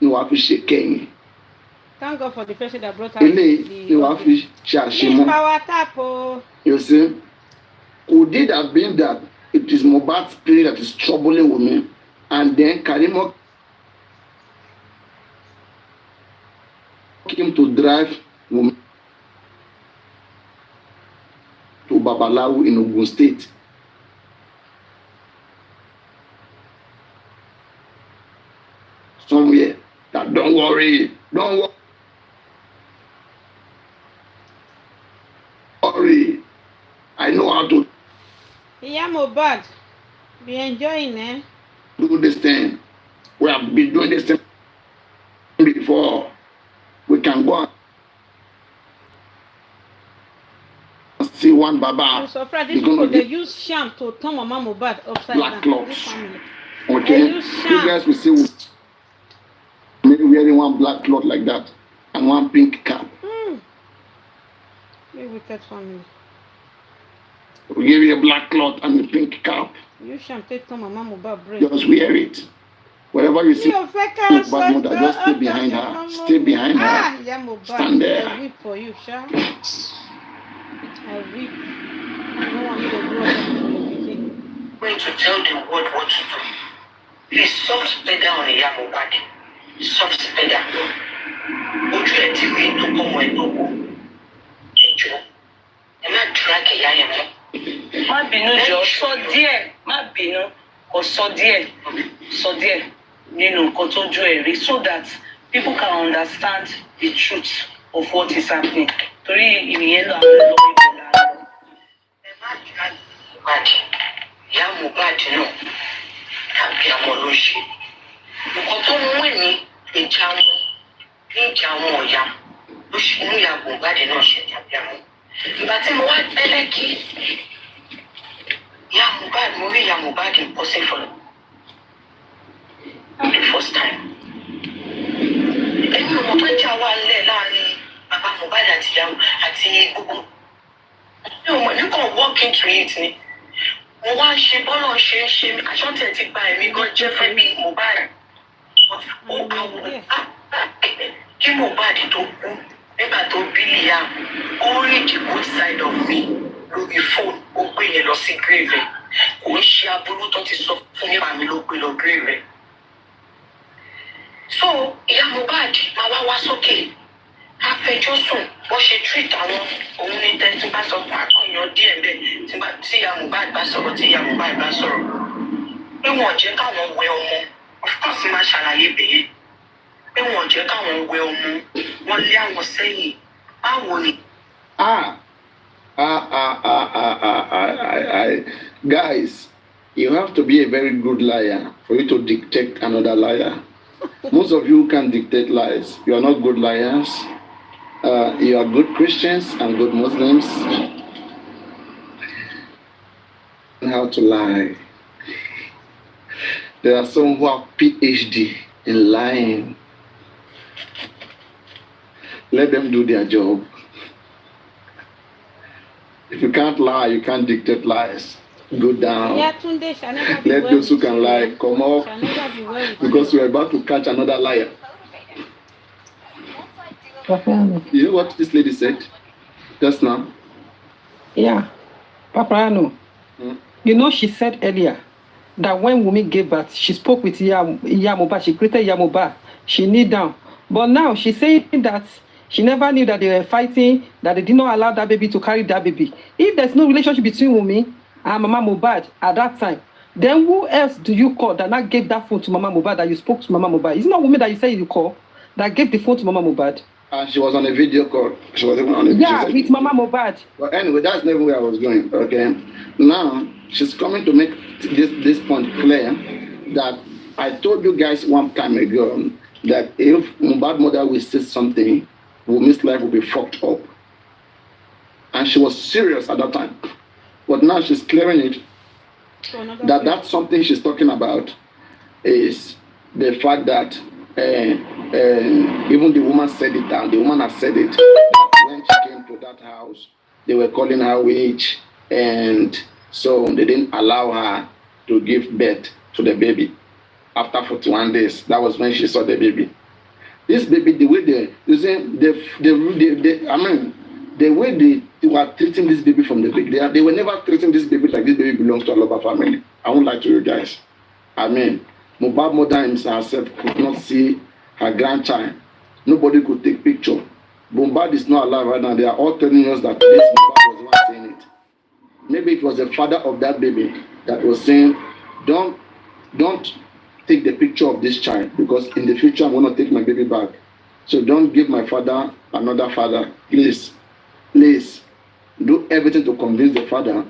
ni wàá fi ṣe kẹ́yìn. Thank God for the person that brought out Ilé ni wàá fi ṣe àṣemọ́. Power tap, oh. You see, could it have been that it is Mohbad's spirit that is troubling Wummi, and then Karimot came to drive Wummi to Babalawo in Ogun State. Somewhere that don't worry. I know how to Yeah, Mohbad, be enjoying, eh? do this thing. We have been doing this thing before. We can go and see one Baba. I'm surprised these people, they use sham to turn Mama Mohbad upside black down. clothes. Okay, They use you sham. guys will see maybe wearing one black cloth like that and one pink cap. You wicked family. We give you a black cloth and a pink cap. You sham take turn Mama Mohbad break. Just wear it. Wherever you see Your fake Mohbad's mother, just stay behind her. Stay behind her. Yeah, Mohbad. Stand there. I weep for you, Sha. I weep. No one need to grow up for your pikin. Going to tell the world what to do. Please soft pedal on the Mohbad. Soft pedal. Ojú ẹ̀ ti rí tó kọ́mọ ẹ̀ tó kú. Ẹjọ́ ẹ má drag ìyá yẹn mọ́. Má bínú jọ, sọ díẹ̀, má bínú, kò sọ díẹ̀ nínú nǹkan tó ju ẹ̀rí so that people can understand the truth of what is happening. Torí ìyẹn lọ àwọn ọlọ́wọ́ ìbò láàárọ̀. Ẹ má drag Mohbad. Ìyá Mohbad náà tàbí àwọn ló ṣe. Nǹkan tó mú ẹ̀mí ìjà wọn ní ìjà wọn ọ̀yà ló ṣe mú ìyá Mohbad náà ṣe tàbí àwọn. Ìgbà tí mo wá tẹ́lẹ̀ kí ìyá Mohbad, mo rí ìyá Mohbad impossible for the first time. Èmi ò mọ̀ pé ìjà wà lẹ̀ láàrin bàbá Mohbad àti ìyá àti gbogbo. Mi ò mọ̀ nípa walk into it ni. Mo wá ń ṣe bọ́lọ̀ ṣe ń ṣe àṣọ́tẹ̀ ti gba ẹ̀mí gan jẹ́ fẹ́ bí Mohbad. Ó àwọn kí Mohbad tó kú nígbà tó bí ìyá ó rí the good side of me lórí fóònù ó gbé yẹn lọ sí grave ẹ̀. Kò ń ṣe aburú tó ti sọ fún nípa mi ló gbé lọ grave ẹ̀. So ìyá Mohbad máa wá sókè afẹjọ́sùn bó ṣe treat àwọn òun ní tẹ́tí bá sọ pé àkọyàn díẹ̀ bẹ́ẹ̀ tí ìyá Mohbad bá sọ̀rọ̀ tí ìyá Mohbad bá sọ̀rọ̀ pé wọ́n jẹ́ káwọn wẹ ọmọ of course máa ṣàlàyé bẹ́ẹ̀ pé wọ́n jẹ́ káwọn wẹ ọmọ wọ́n lé àwọn sẹ́yìn báwo ni. Guys, you have to be a very good liar for you to dictate another liar. Most of you can dictate lies. You are not good liars. You are good Christians and good Muslims. How to lie. There are some who have PhD in lying. Let them do their job. If you can't lie, you can't dictate lies. Go down. Let those who can lie come up, because you are about to catch another liar. You know what this lady said just now? Yeah, Paparano. You know, she said earlier that when Wummi gave birth, she spoke with Iya Mohbad. She greeted Iya Mohbad. She knelt down. But now she's saying that She never knew that they were fighting, that they did not allow that baby to carry that baby. If there's no relationship between Wummi and Mama Mohbad at that time, then who else do you call that not gave that phone to Mama Mohbad, that you spoke to Mama Mohbad? It's not Wummi that you say you call that gave the phone to Mama Mohbad. And she was on a video call. She was even on a video. Yeah, with Mama Mohbad. But anyway, that's never where I was going. Okay. Now she's coming to make this point clear that I told you guys one time ago that if Mohbad mother will say something, Wummi's life will be fucked up. And she was serious at that time. But now she's clearing it that's something she's talking about is the fact that even the woman said it down. The woman has said it. That when she came to that house, they were calling her witch, and so they didn't allow her to give birth to the baby. After 41 days, that was when she saw the baby. This baby, the way the way they were treating this baby from the beginning, they were never treating this baby like this baby belongs to a Loba family. I won't lie to you guys. I mean, Mohbad mother herself could not see her grandchild. Nobody could take picture. Mohbad is not alive right now. They are all telling us that this Mohbad was the one saying it. Maybe it was the father of that baby that was saying, don't take the picture of this child, because in the future I'm going to take my baby back. So don't give my father another father. Please do everything to convince the father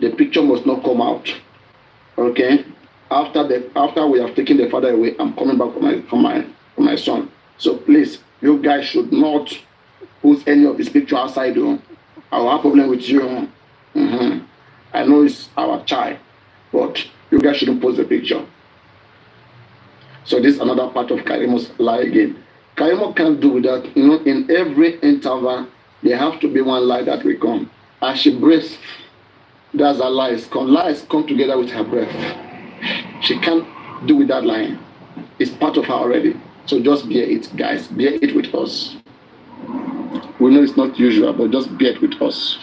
the picture must not come out. Okay? After we have taken the father away, I'm coming back for my son. So please, you guys should not put any of this picture outside. I will have a problem with you. I know it's our child, but you guys shouldn't post the picture. So this is another part of Karimot's lie again. Karimot can't do that. In every interval, there have to be one lie that will come. As she breathes, that's her lies. Lies come together with her breath. She can't do with that line. It's part of her already. So just bear it, guys. Bear it with us. We know it's not usual, but just bear it with us.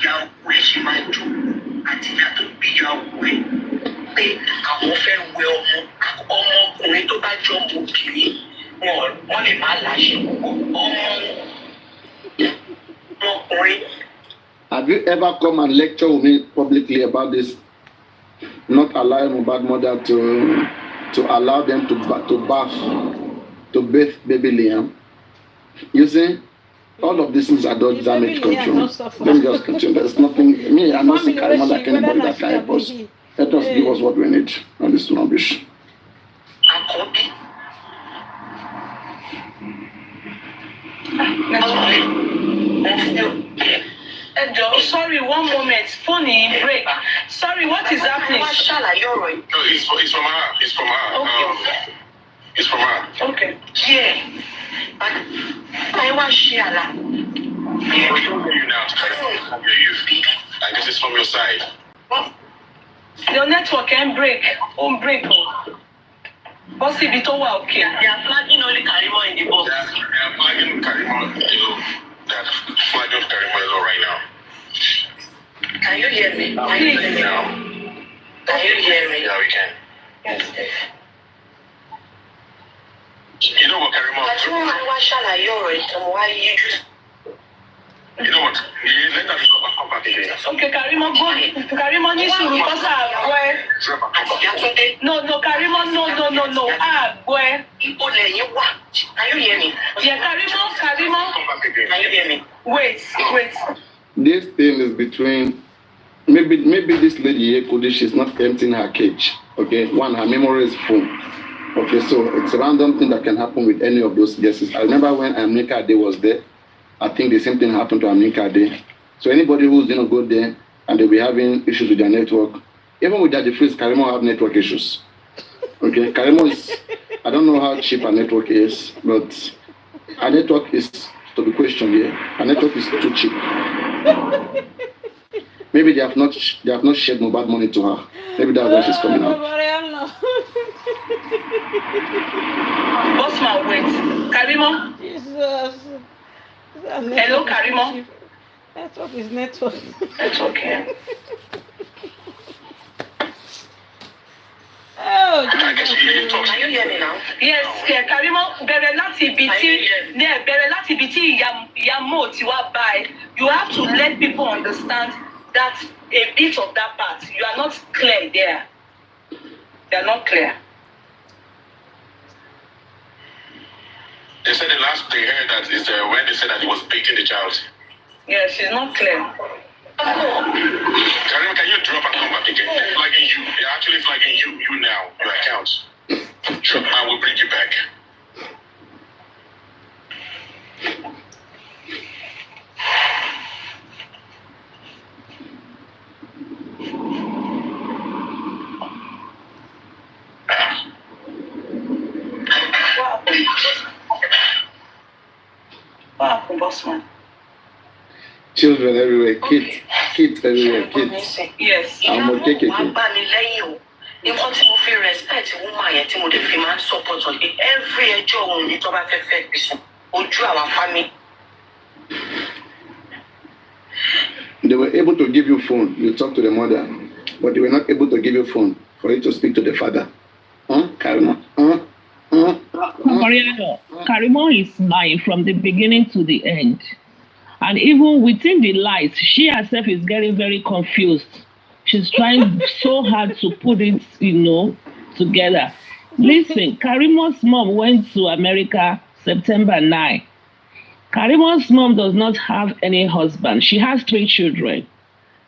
Have you ever come and lecture with me publicly about this? Not allowing Mohbad mother to allow them to bathe baby Liam. You see, all of these things are done damage control. Let me just continue. There's nothing. Me, I'm not saying Karimot like anybody that can help us. Let us give us what we need on this rubbish. Sorry, one moment. Funny break. Sorry, what is happening? No, it's from her. It's from her. Okay. It's from her. Okay. Yeah. I want Shiala. We don't hear you now. I don't hear you. I guess it's from your side. Your network can break. Won't break. What's it? It's all okay. They are flagging only Karimot in the box. They are flagging Karimot. They're flagging Karimot right now. Can you hear me? Now. Can you hear me? Yeah, we can. Yes. You know what, Karimot? You know what? You let that come back again. Okay, Karimot, go. Karimot needs to because where? No, Karimot, no. Where? Can you hear me? Yeah, Karimot. Come back again. Can you hear me? Wait. This thing is between maybe this lady here could she's not emptying her cage. Okay, one, her memory is full. Okay, so it's a random thing that can happen with any of those guesses. I remember when Amnika Ade was there, I think the same thing happened to Amnika Ade. So anybody who's gonna go there and they'll be having issues with their network, even with that difference, Karimot have network issues. Okay, Karimot is, I don't know how cheap her network is, but her network is to be questioned here. Her network is too cheap. Maybe they have not shared Mohbad money to her. Maybe that's why she's coming out. What's my weight? Karimot? Jesus. Hello, Karimot? Network is network. That's okay. Oh, I guess you talk. Can you hear me now? Yes, Karimot, bẹ̀rẹ̀ láti ibi ìyá Mo ti wá báyìí. You have to let people understand that a bit of that part. You are not clear there. You are not clear. They said the last they heard that is when they said that he was beating the child. Yes, she's not clear. Karim, can you drop and come back again? They're flagging you. They're actually flagging you now, your account. Drop and we'll bring you back. What happened, bossman? Children everywhere, kids everywhere, kids. Yes. I'm okay, okay. Nǹkan tí mo fi respect woman yẹn tí mo dé fi máa ń support on every ẹjọ́ òun ní tó bá fẹ́ fẹ́ bí sùn ojú àwọn family. They were able to give you phone, you talk to the mother, but they were not able to give you phone for you to speak to the father. Karimot? Karimot is lying from the beginning to the end. And even within the lies, she herself is getting very confused. She's trying so hard to put it, together. Listen, Karimot's mom went to America September 9. Karimot's mom does not have any husband. She has 3 children.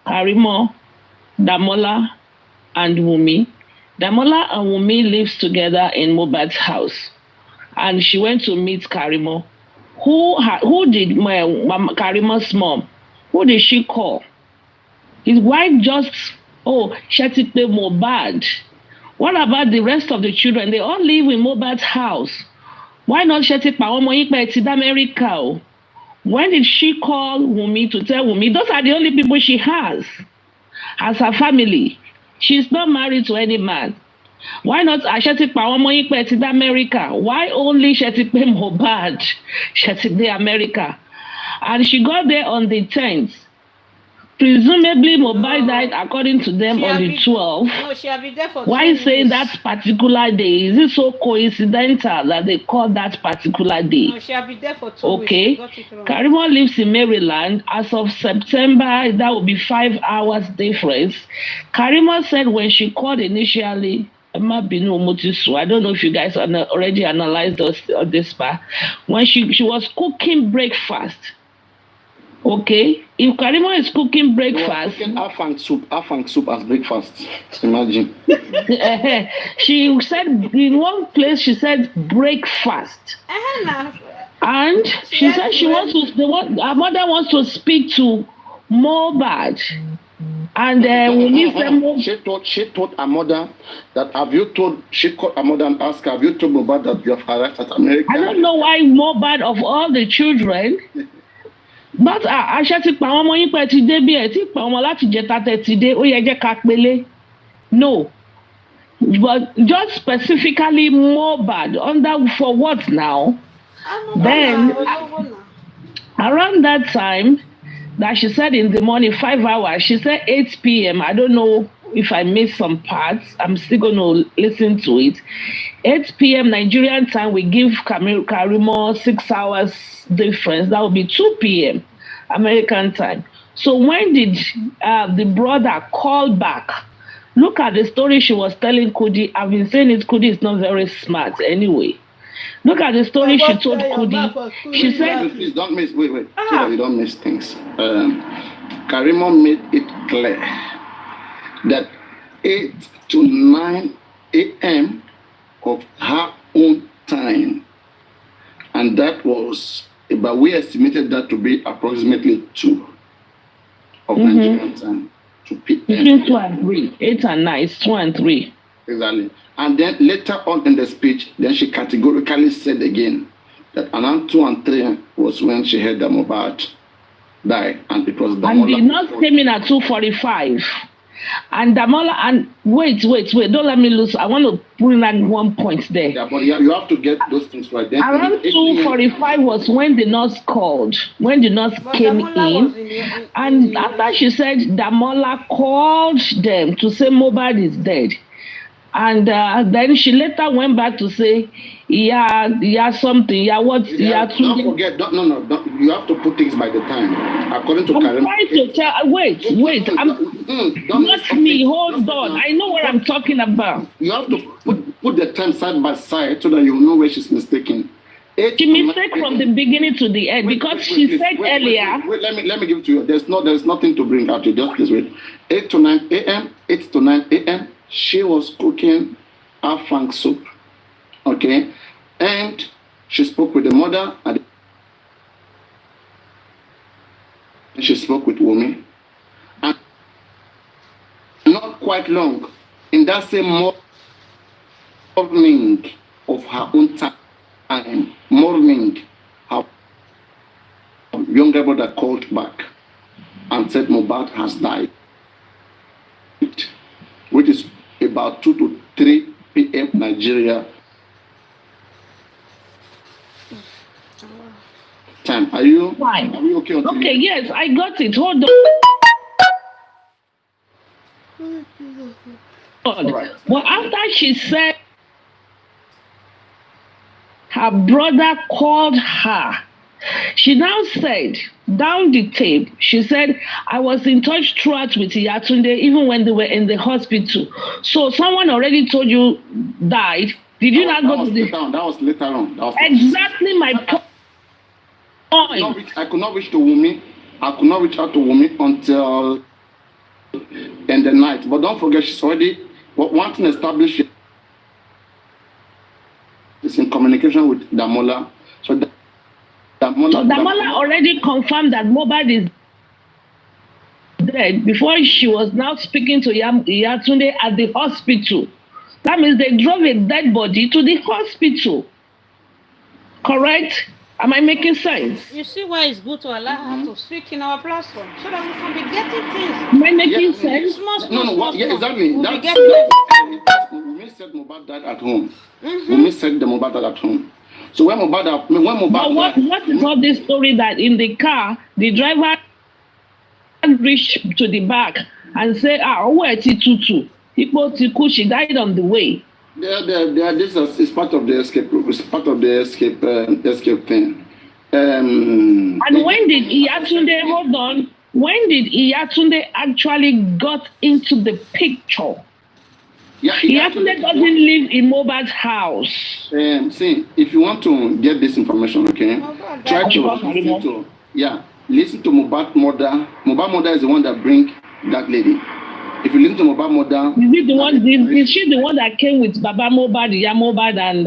Karimot, Damola, and Wummi. Damola and Wummi lives together in Mohbad's house. And she went to meet Karimot. Who did Karimot's mom? Who did she call? His wife just, Shetipe Mohbad. What about the rest of the children? They all live in Mohbad's house. Why not Shetipe America? When did she call Wummi to tell Wummi? Those are the only people she has as her family. She's not married to any man. Why not Shetipe America? Why only Shetipe Mohbad? Shetipe America. And she got there on the 10th. Presumably, Mohbad died according to them on the 12th. No, she have been there for Why 2 say weeks. that particular day? Is it so coincidental that they call that particular day? No, she have been there for 2 Okay. weeks. You got it wrong. Karimot lives in Maryland. As of September, that will be 5 hours difference. Karimot said when she called initially, I don't know if you guys already analyzed this part. When she was cooking breakfast. Okay, if Karimot is cooking breakfast, Afang soup as breakfast. Imagine. she said in one place she said breakfast, and she said she wants to. Her mother wants to speak to Mohbad, and she told her mother that she called her mother and asked her, have you told Mohbad that you have arrived at America? I don't know why Mohbad of all the children. But àṣẹ ti pa àwọn ọmọ yín pẹ́ ti dé bí ẹ̀ tí pa ọmọ láti jẹta tẹ̀ ti dé ó yẹ jẹ́ ká pélé. No, but just specifically Mohbad for what now? Then around that time that she said in the morning 5 hours, she said 8 p.m. I don't know if I missed some parts. I'm still going to listen to it. 8 p.m. Nigerian time, we give Karimot 6 hours difference. That would be 2 p.m. American time. So when did the brother call back? Look at the story she was telling Kudi. I've been saying it, Kudi is not very smart anyway. Look at the story she told Kudi. She said, please don't miss, wait, so that you don't miss things. Karimot made it clear that 8 to 9 a.m. of her own time. And that was, but we estimated that to be approximately 2 of Nigerian time. 2 p.m. Between 2 and 3, 8 and 9, it's 2 and 3. Exactly. And then later on in the speech, then she categorically said again that around 2 and 3 was when she heard that Mohbad died. And it was Damola. And the nurse came in at 2:45. And Damola, and wait, don't let me lose. I want to bring like one point there. Yeah, but you have to get those things right. Then around 2:45 was when the nurse called, when the nurse came in. And after she said Damola called them to say Mohbad is dead. And then she later went back to say, yeah, something, yeah, what, yeah. Don't forget, no, you have to put things by the time. According to I'm trying to tell, wait, not me, hold on. I know what I'm talking about. You have to put the time side by side so that you know where she's mistaken. She mistake from the beginning to the end because she said earlier. Wait, let me give it to you. There's nothing to bring out. You just please wait. 8 to 9 a.m. 8 to 9 a.m. She was cooking afang soup. Okay, and she spoke with the mother and she spoke with Wummi. And not quite long, in that same morning of her own time, morning, her younger brother called back and said Mohbad has died, which is about 2 to 3 p.m. Nigeria time. Are you Fine. Are you okay? Okay, yes, I got it. Hold on. Right. Well, after she said her brother called her, she now said, down the tape, she said, I was in touch throughout with Yatunde even when they were in the hospital. So someone already told you died. Did you not go to the... That was later on. Exactly my point. I could not reach to Wummi. I could not reach out to Wummi until in the night. But don't forget, she's already... One thing established is in communication with Damola. So Damola already confirmed that Mohbad is dead before she was now speaking to Yatunde at the hospital. That means they drove a dead body to the hospital. Correct? Am I making sense? You see why it's good to allow her to speak in our platform so that we can be getting things. Am I making sense? Exactly. We'll be getting Wummi said Mohbad died at home. Wummi said the Mohbad died at home. So when Mohbad but what is all this story that in the car, the driver reached to the back and said, where is Tutu? She died on the way. This is part of the escape. It's part of the escape thing. And when did Iyatunde, hold on, when did Iyatunde actually got into the picture? Yeah, Iyatunde doesn't live in Mohbad's house. See, if you want to get this information, okay, try to listen to Mohbad's mother. Mohbad's mother is the one that bring that lady. If you listen to Mohbad's mother, is she the one that came with Baba Mohbad, Ya Mohbad, and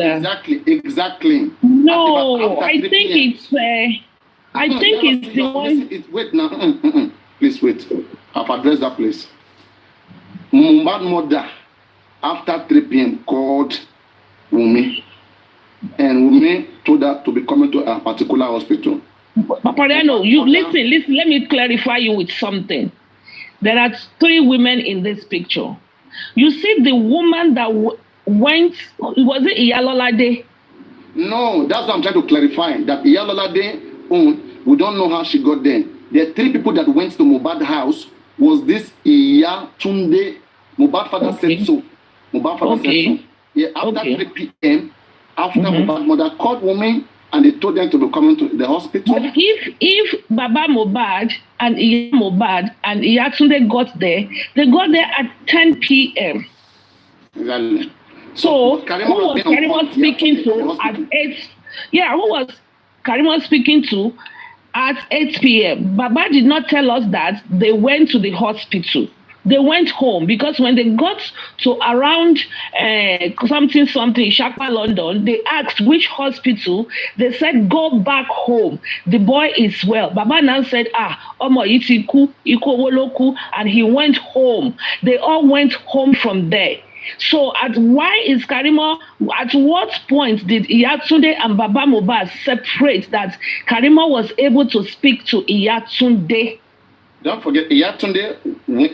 exactly. No, I think it's the one. Wait now, please wait. I've addressed that place. Mohbad's mother, after 3 p.m., called Wummi, and Wummi told her to be coming to a particular hospital. Papariano, you listen. Let me clarify you with something. There are 3 women in this picture. You see the woman that went, was it Iyalolade? No, that's what I'm trying to clarify. That Iyalolade, we don't know how she got there. There are 3 people that went to Mohbad's house. Was this Iyatunde? Mohbad's father said so. Mohbad's father said so. Yeah, after 3 p.m., after Mohbad's mother called Wummi, and they told them to be coming to the hospital. But if Baba Mohbad and Iya Mohbad and Iyatunde got there, they got there at 10 p.m. Exactly. So who was Karimot speaking to at 8? Yeah, who was Karimot speaking to at 8 p.m.? Baba did not tell us that they went to the hospital. They went home because when they got to around something, Kpai, London, they asked which hospital. They said, go back home. The boy is well. Baba now said, Omo Itiku, Ikowoloku, and he went home. They all went home from there. So at what point did Iyatunde and Baba Mohbad separate that Karimot was able to speak to Iyatunde? Don't forget, Iyatunde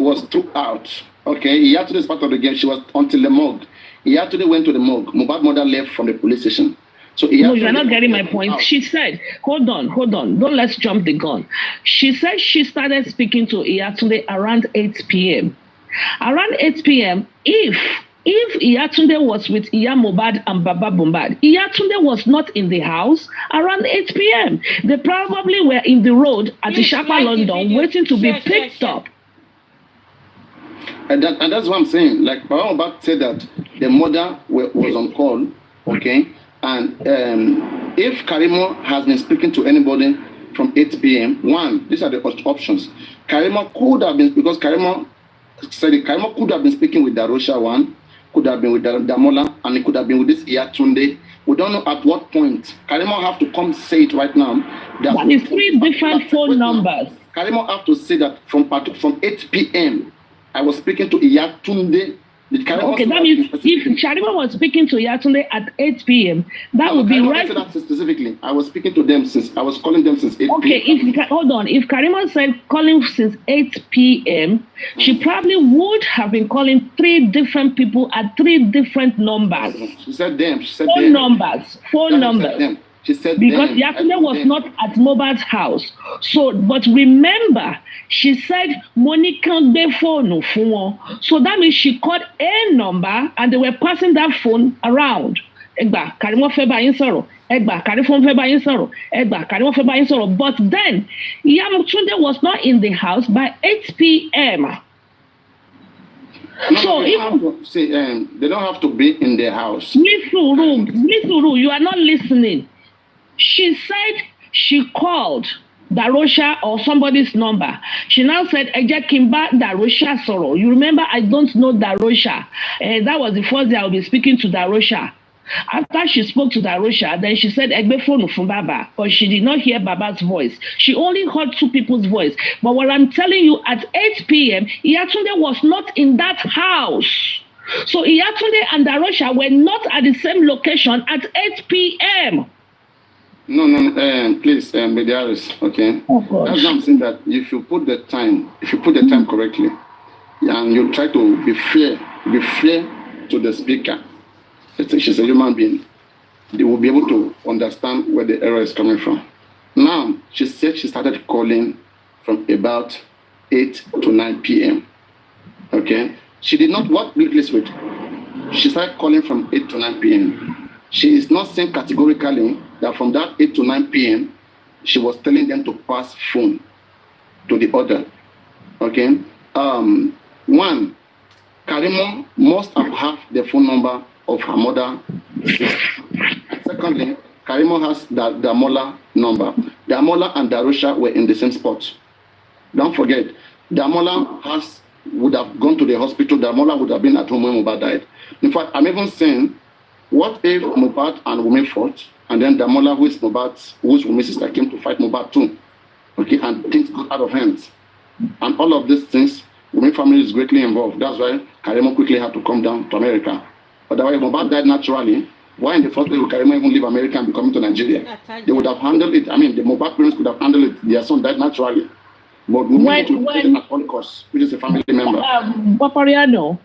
was throughout. Okay, Iyatunde is part of the game. She was until the morgue. Iyatunde went to the morgue. Mohbad's mother left from the police station. So no, you're not getting my point. Out. She said, hold on. Don't let's jump the gun. She said she started speaking to Iyatunde around 8 p.m. Around 8 p.m., if If Iyatunde was with Iya Mohbad and Baba Mohbad, Iyatunde was not in the house around 8 p.m. They probably were in the road at Please Ishapa, like the London, video. waiting to be Share, picked share. up. And that's what I'm saying. Like Baba Mohbad said that the mother was on call, okay? And if Karimot has been speaking to anybody from 8 p.m., one, these are the options. Karimot could have been, because Karimot could have been speaking with Darosha, one, could have been with Damola, and it could have been with this Iyatunde. We don't know at what point. Karimot have to come say it right now. That is 3 different phone numbers. Karimot have to say that from 8 p.m. I was speaking to Iyatunde. Okay, that means if Karimot was speaking to Iyatunde at 8 p.m., that would be Karimot right. said that specifically. I was speaking to them since I was calling them since 8 p.m. Okay, hold on. If Karimot said calling since 8 p.m., she probably would have been calling 3 different people at 3 different numbers. She said them. She said Phone them. numbers. Phone numbers. She said Because them. Iyatunde was not at Mohbad's house. So, but remember, she said Monica gbe phone fún wọn. So that means she called a number and they were passing that phone around. Egba, Karimot fẹ́ bá yín sọ̀rọ̀. Egba, Karimot fẹ́ bá yín sọ̀rọ̀. Egba, Karimot fẹ́ bá yín sọ̀rọ̀. But then, Iyatunde was not in the house by 8 p.m. So they don't have to be in their house. Nisuru, you are not listening. She said she called Darosha or somebody's number. She now said, Eje Kimba Darosha Soro. You remember, I don't know Darosha. That was the first day I will be speaking to Darosha. After she spoke to Darosha, then she said, Egbe phone from Baba. But she did not hear Baba's voice. She only heard 2 people's voice. But what I'm telling you, at 8 p.m., Iyatunde was not in that house. So Iyatunde and Darosha were not at the same location at 8 p.m. No, please, Mediaris, okay? Oh, God. That's what I'm saying, that if you put the time correctly, and you try to be fair to the speaker, she's a human being, they will be able to understand where the error is coming from. Now, she said she started calling from about 8 to 9 p.m., okay? She did not, please wait. She started calling from 8 to 9 p.m. She is not saying categorically that from that 8 to 9 p.m., she was telling them to pass phone to the other. Okay? One, Karimot must have had the phone number of her mother. Secondly, Karimot has the Damola number. Damola and Darosha were in the same spot. Don't forget, Damola would have gone to the hospital. Damola would have been at home when Mohbad died. In fact, I'm even saying, what if Mohbad and Wummi fought, and then Damola, who's Wummi's sister, came to fight Mohbad too? Okay, and things got out of hands. And all of these things, Wummi family is greatly involved. That's why Karimot quickly had to come down to America. Otherwise, Mohbad died naturally. Why in the first place would Karimot even leave America and be coming to Nigeria? They would have handled it. I mean, the Mohbad parents could have handled it. Their son died naturally. But Wummi would it at all costs, which is a family member. Papariano,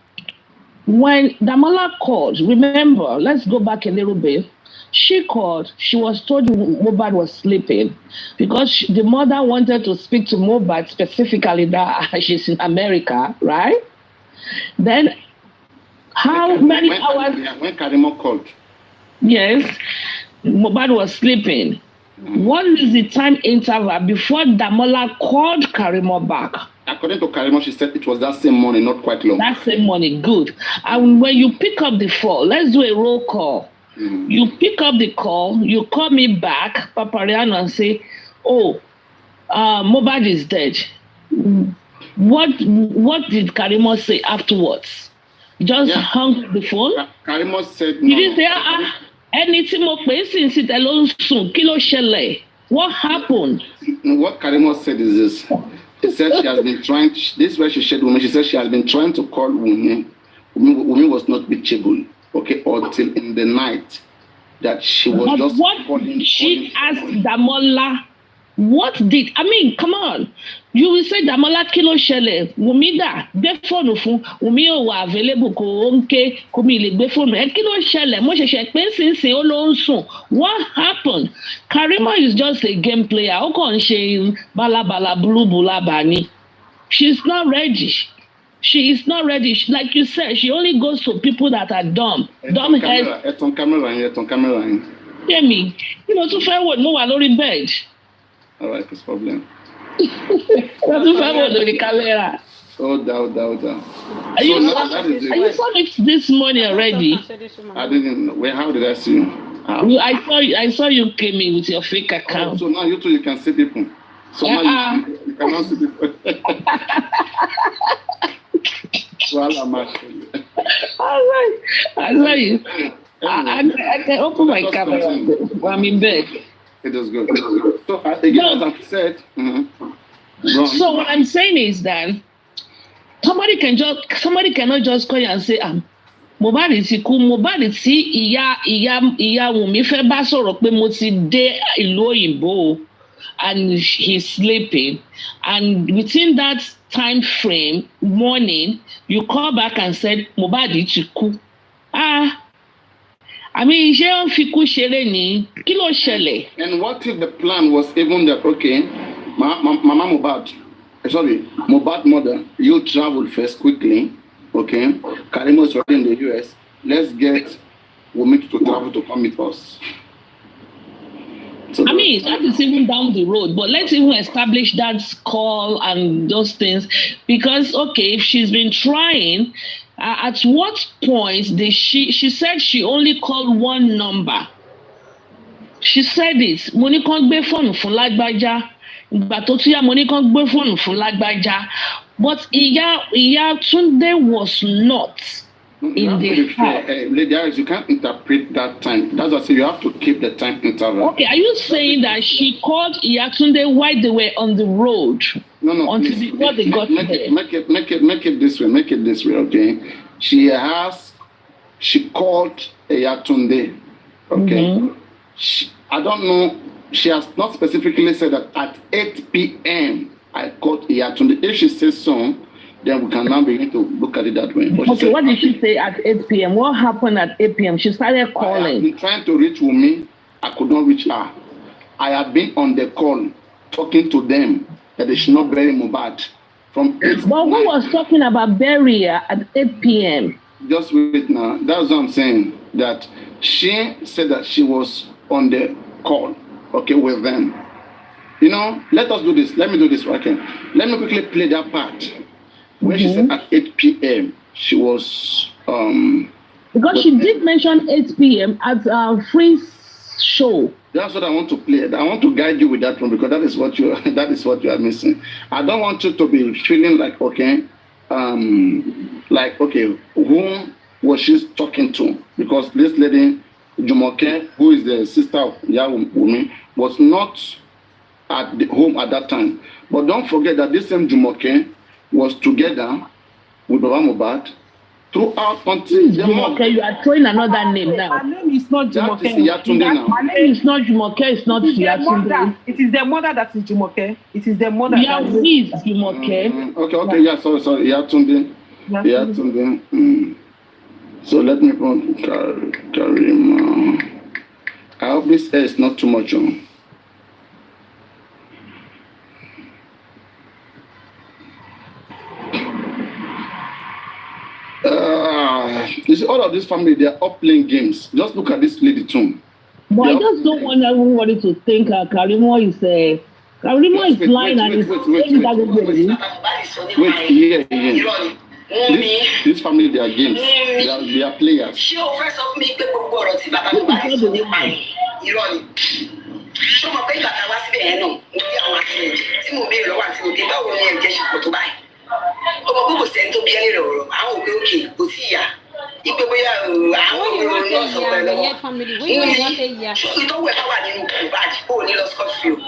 when Damola called, remember, let's go back a little bit. She called, she was told Mohbad was sleeping because the mother wanted to speak to Mohbad specifically that she's in America, right? Then, many hours? When Karimot called. Yes, Mohbad was sleeping. What is the time interval before Damola called Karimot back? According to Karimot, she said it was that same morning, not quite long. That same morning, good. And when you pick up the phone, let's do a roll call. Mm-hmm. You pick up the call, you call me back, Papariano, and say, Mohbad is dead. What did Karimot say afterwards? Just hung the phone? Karimot said no. You didn't say, anything more since it alone soon. Kilo shele. What happened? What Karimot said is this. She said she has been trying, this is where she shared Wummi. She said she has been trying to call Wummi. Wummi was not reachable, okay, until in the night that she was but just what calling. She asked Damola, come on. You will say Damola kilo shele. Wummi da, gbe phone fún. Wummi o wa available ko onke, ko mi le gbe phone. Kilo shele, mo ṣẹ̀ṣẹ̀ pé sinsin o lo ń sùn. What happened? Karimot is just a game player. Ó kàn ṣe balabala bulubula bani. She's not ready. She is not ready. Like you said, she only goes to people that are dumb. Dumb head. It's on camera. Hear me. You know, to find what no one already bed. All right, no problem. To find what on the camera. Oh, down. Are you saw it this morning already? I didn't know. How did I see you? How? I saw you came in with your fake account. So now you too, you can see people. So now you cannot see people. Well, I'm actually. I saw you. I can open my camera. I'm in bed. It is good. So again, as I've said. So what I'm saying is that somebody cannot just call you and say, Mohbad ti kú, Mohbad tí ìyá Wummi fẹ́ bá sọ̀rọ̀ pé mo ti dé ìlú òyìnbó and he's sleeping, and within that time frame morning you call back and said Mohbad ti kú. I mean, ṣé wọ́n fi kú ṣeré ni? Kí ló ṣẹlẹ̀? And what if the plan was even that, okay, Mama Mohbad, Mohbad mother, you travel first quickly, okay? Karimot is already in the US. Let's get Wummi to travel to come with us. So I mean, that is even down the road, but let's even establish that call and those things. Because, okay, if she's been trying, at what point did she said she only called one number. She said this, mo ní kàn gbé fóònù fún lágbájá. Ìgbà tó tún yá, mo ní kàn gbé fóònù fún lágbájá. But Ìyá Túndé was not in the house. Lady Iris, you can't interpret that time. That's what I say, you have to keep the time interval. Okay, are you saying that she called Ìyá Túndé while they were on the road? No. Until before they got there. Make it this way. Make it this way, okay? She called Ìyá Túndé, okay? I don't know. She has not specifically said that at 8 p.m. I called Ìyá Túndé. If she says so, then we can now begin to look at it that way. But okay, what did she say at 8 p.m.? What happened at 8 p.m.? She started calling. I have been trying to reach Wummi. I could not reach her. I have been on the call talking to them that they should not bury Mohbad. But who was talking about burial at 8 p.m.? Just wait now. That's what I'm saying. That she said that she was on the call, okay, with them. You know, let us do this. Let me do this, okay? Let me quickly play that part. When she said at 8 p.m., she was... because she did mention 8 p.m. at a free show. That's what I want to play. I want to guide you with that one because that is what you are missing. I don't want you to be feeling like, okay, whom was she talking to? Because this lady, Jumoke, who is the sister of Wummi, was not at the home at that time. But don't forget that this same Jumoke was together with Baba Mohbad throughout until Jumoke. You are throwing another name now. My name is not Jumoke. That is Ìyá Túndé now. My name is not Jumoke. It's not Ìyá Túndé. It is the mother that is Jumoke. It is the mother that is Jumoke. Okay. Yeah, sorry. Ìyá Túndé. Ìyá Túndé. So let me put Karimot. I hope this hair is not too much on. You see, all of this family, they are all playing games. Just look at this lady too. But I just don't want everybody to think Karimot is lying and is saying that. Wait, this family, they are games. They are players. Ọmọ gbogbo sẹ́ni tó bí ẹni rẹ̀ ọ̀rọ̀ àwọn òkè òkè kò sí ìyá ìpè bóyá àwọn òkè náà sọ pẹ̀lú ọwọ́ ìtọ́wọ́ ẹ̀ bá wà nínú Mohbad ó ní lọ scott field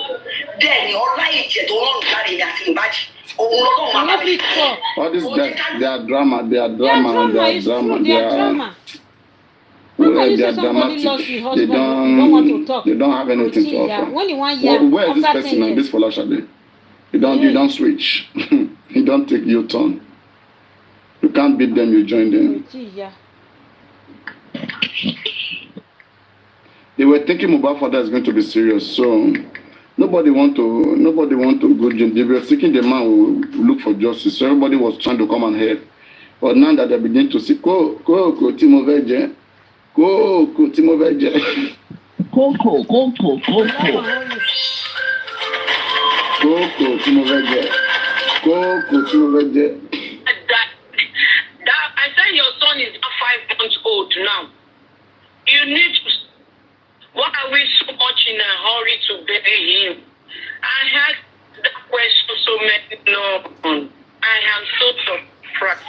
bẹ́ẹ̀ ni ọlá ìjẹ̀ tó rọrùn láre mi àti Mohbad òun lọ́wọ́ máa bá mi. All these guys, they are drama. They are dramatic. They don't have anything to offer. Where is this person and this Folashade? You don't switch. You don't take your turn. You can't beat them, you join them. They were thinking Mohbad father is going to be serious, so no nobody want to go jail. They were seeking the man who look for justice. So everybody was trying to come and help. But now that they begin to see, go, Timo Verge. Go, Timo Verge. Go. Go, Timo Verge. Go, Timo Verge. That I said your son is 5 months old now. You need to. Why are we so much in a hurry to bury him? I had that question so many no. I am so surprised.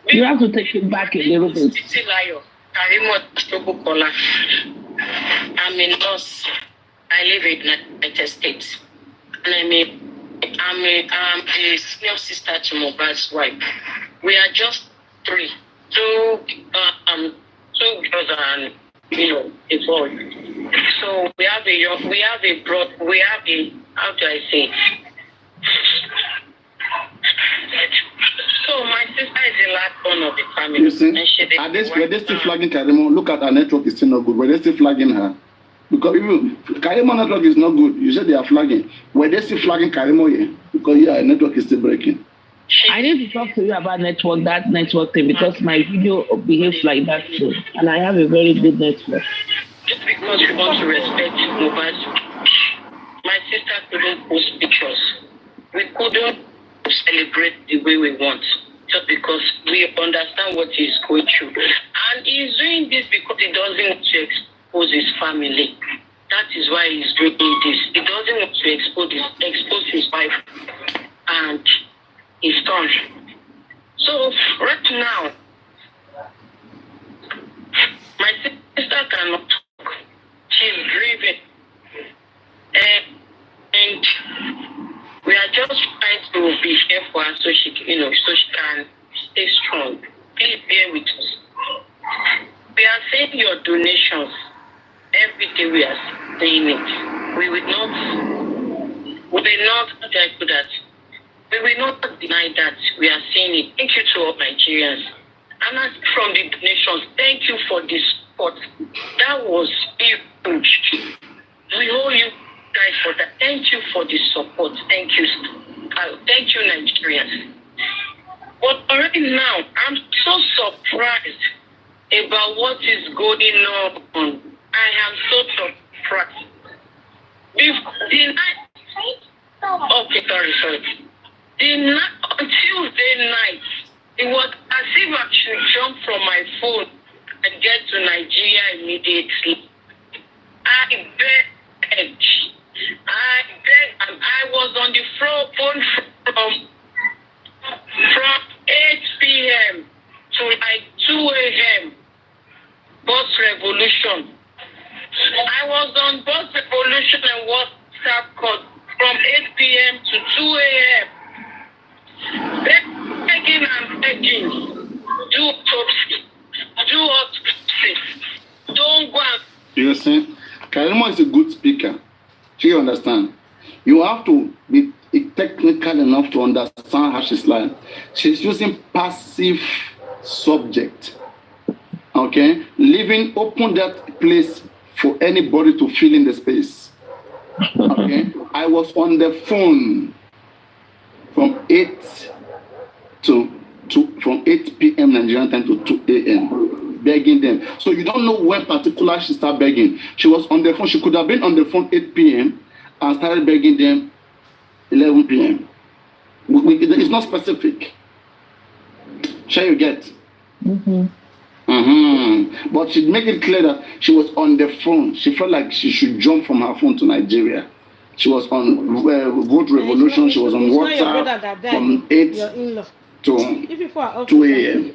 You have to take it back a little bit. Karimot, I'm a nurse. I live in the United States. And I'm a senior sister to Mohbad's wife. We are just 3. Two girls and a boy. So we have a how do I say? So my sister is the last one of the family. You see, were they still flagging Karimot? Look at her network, is still not good. Were they still flagging her? Because Karimot network is not good. You said they are flagging. Were they still flagging Karimot here? Because her network is still breaking. I need to talk to you about that network thing, because my video behaves like that too. And I have a very good network. Just because we want to respect Mohbad, my sister couldn't post pictures. We couldn't celebrate the way we want, just because we understand what he's going through. And he's doing this because he doesn't want to expose his family. That is why he's doing this. He doesn't want to expose his wife and his son. So right now, my sister cannot talk. She's grieving. And we are just trying to be here for her so she can stay strong. Please bear with us. We are saying your donations. Every day we are saying it. We will not deny that. We are saying it. Thank you to all Nigerians. And as from the donations, thank you for the support. That was huge. We owe you guys for that. Thank you for the support. Thank you. Thank you, Nigerians. But already now, I'm so surprised about what is going on. I am so surprised. On Tuesday night, it was as if I should jump from my phone and get to Nigeria immediately. I begged, and I was on the phone from 8 p.m. to like 2 a.m. Bus revolution. I was on bus revolution and WhatsApp call from 8 p.m. to 2 a.m. Begging and begging. Do autopsy. Don't go and... You see, Karimot is a good speaker. Do you understand? You have to be technical enough to understand how she's like. She's using passive subject. Okay? Open that place for anybody to fill in the space. Okay? I was on the phone from 8 p.m. Nigerian time to 2 a.m. begging them. So you don't know when particular she started begging. She was on the phone. She could have been on the phone 8 p.m. and started begging them 11 p.m. It's not specific. Shall you get? But she make it clear that she was on the phone. She felt like she should jump from her phone to Nigeria. She was on Vote Revolution. She was on WhatsApp from 8 to 2 a.m.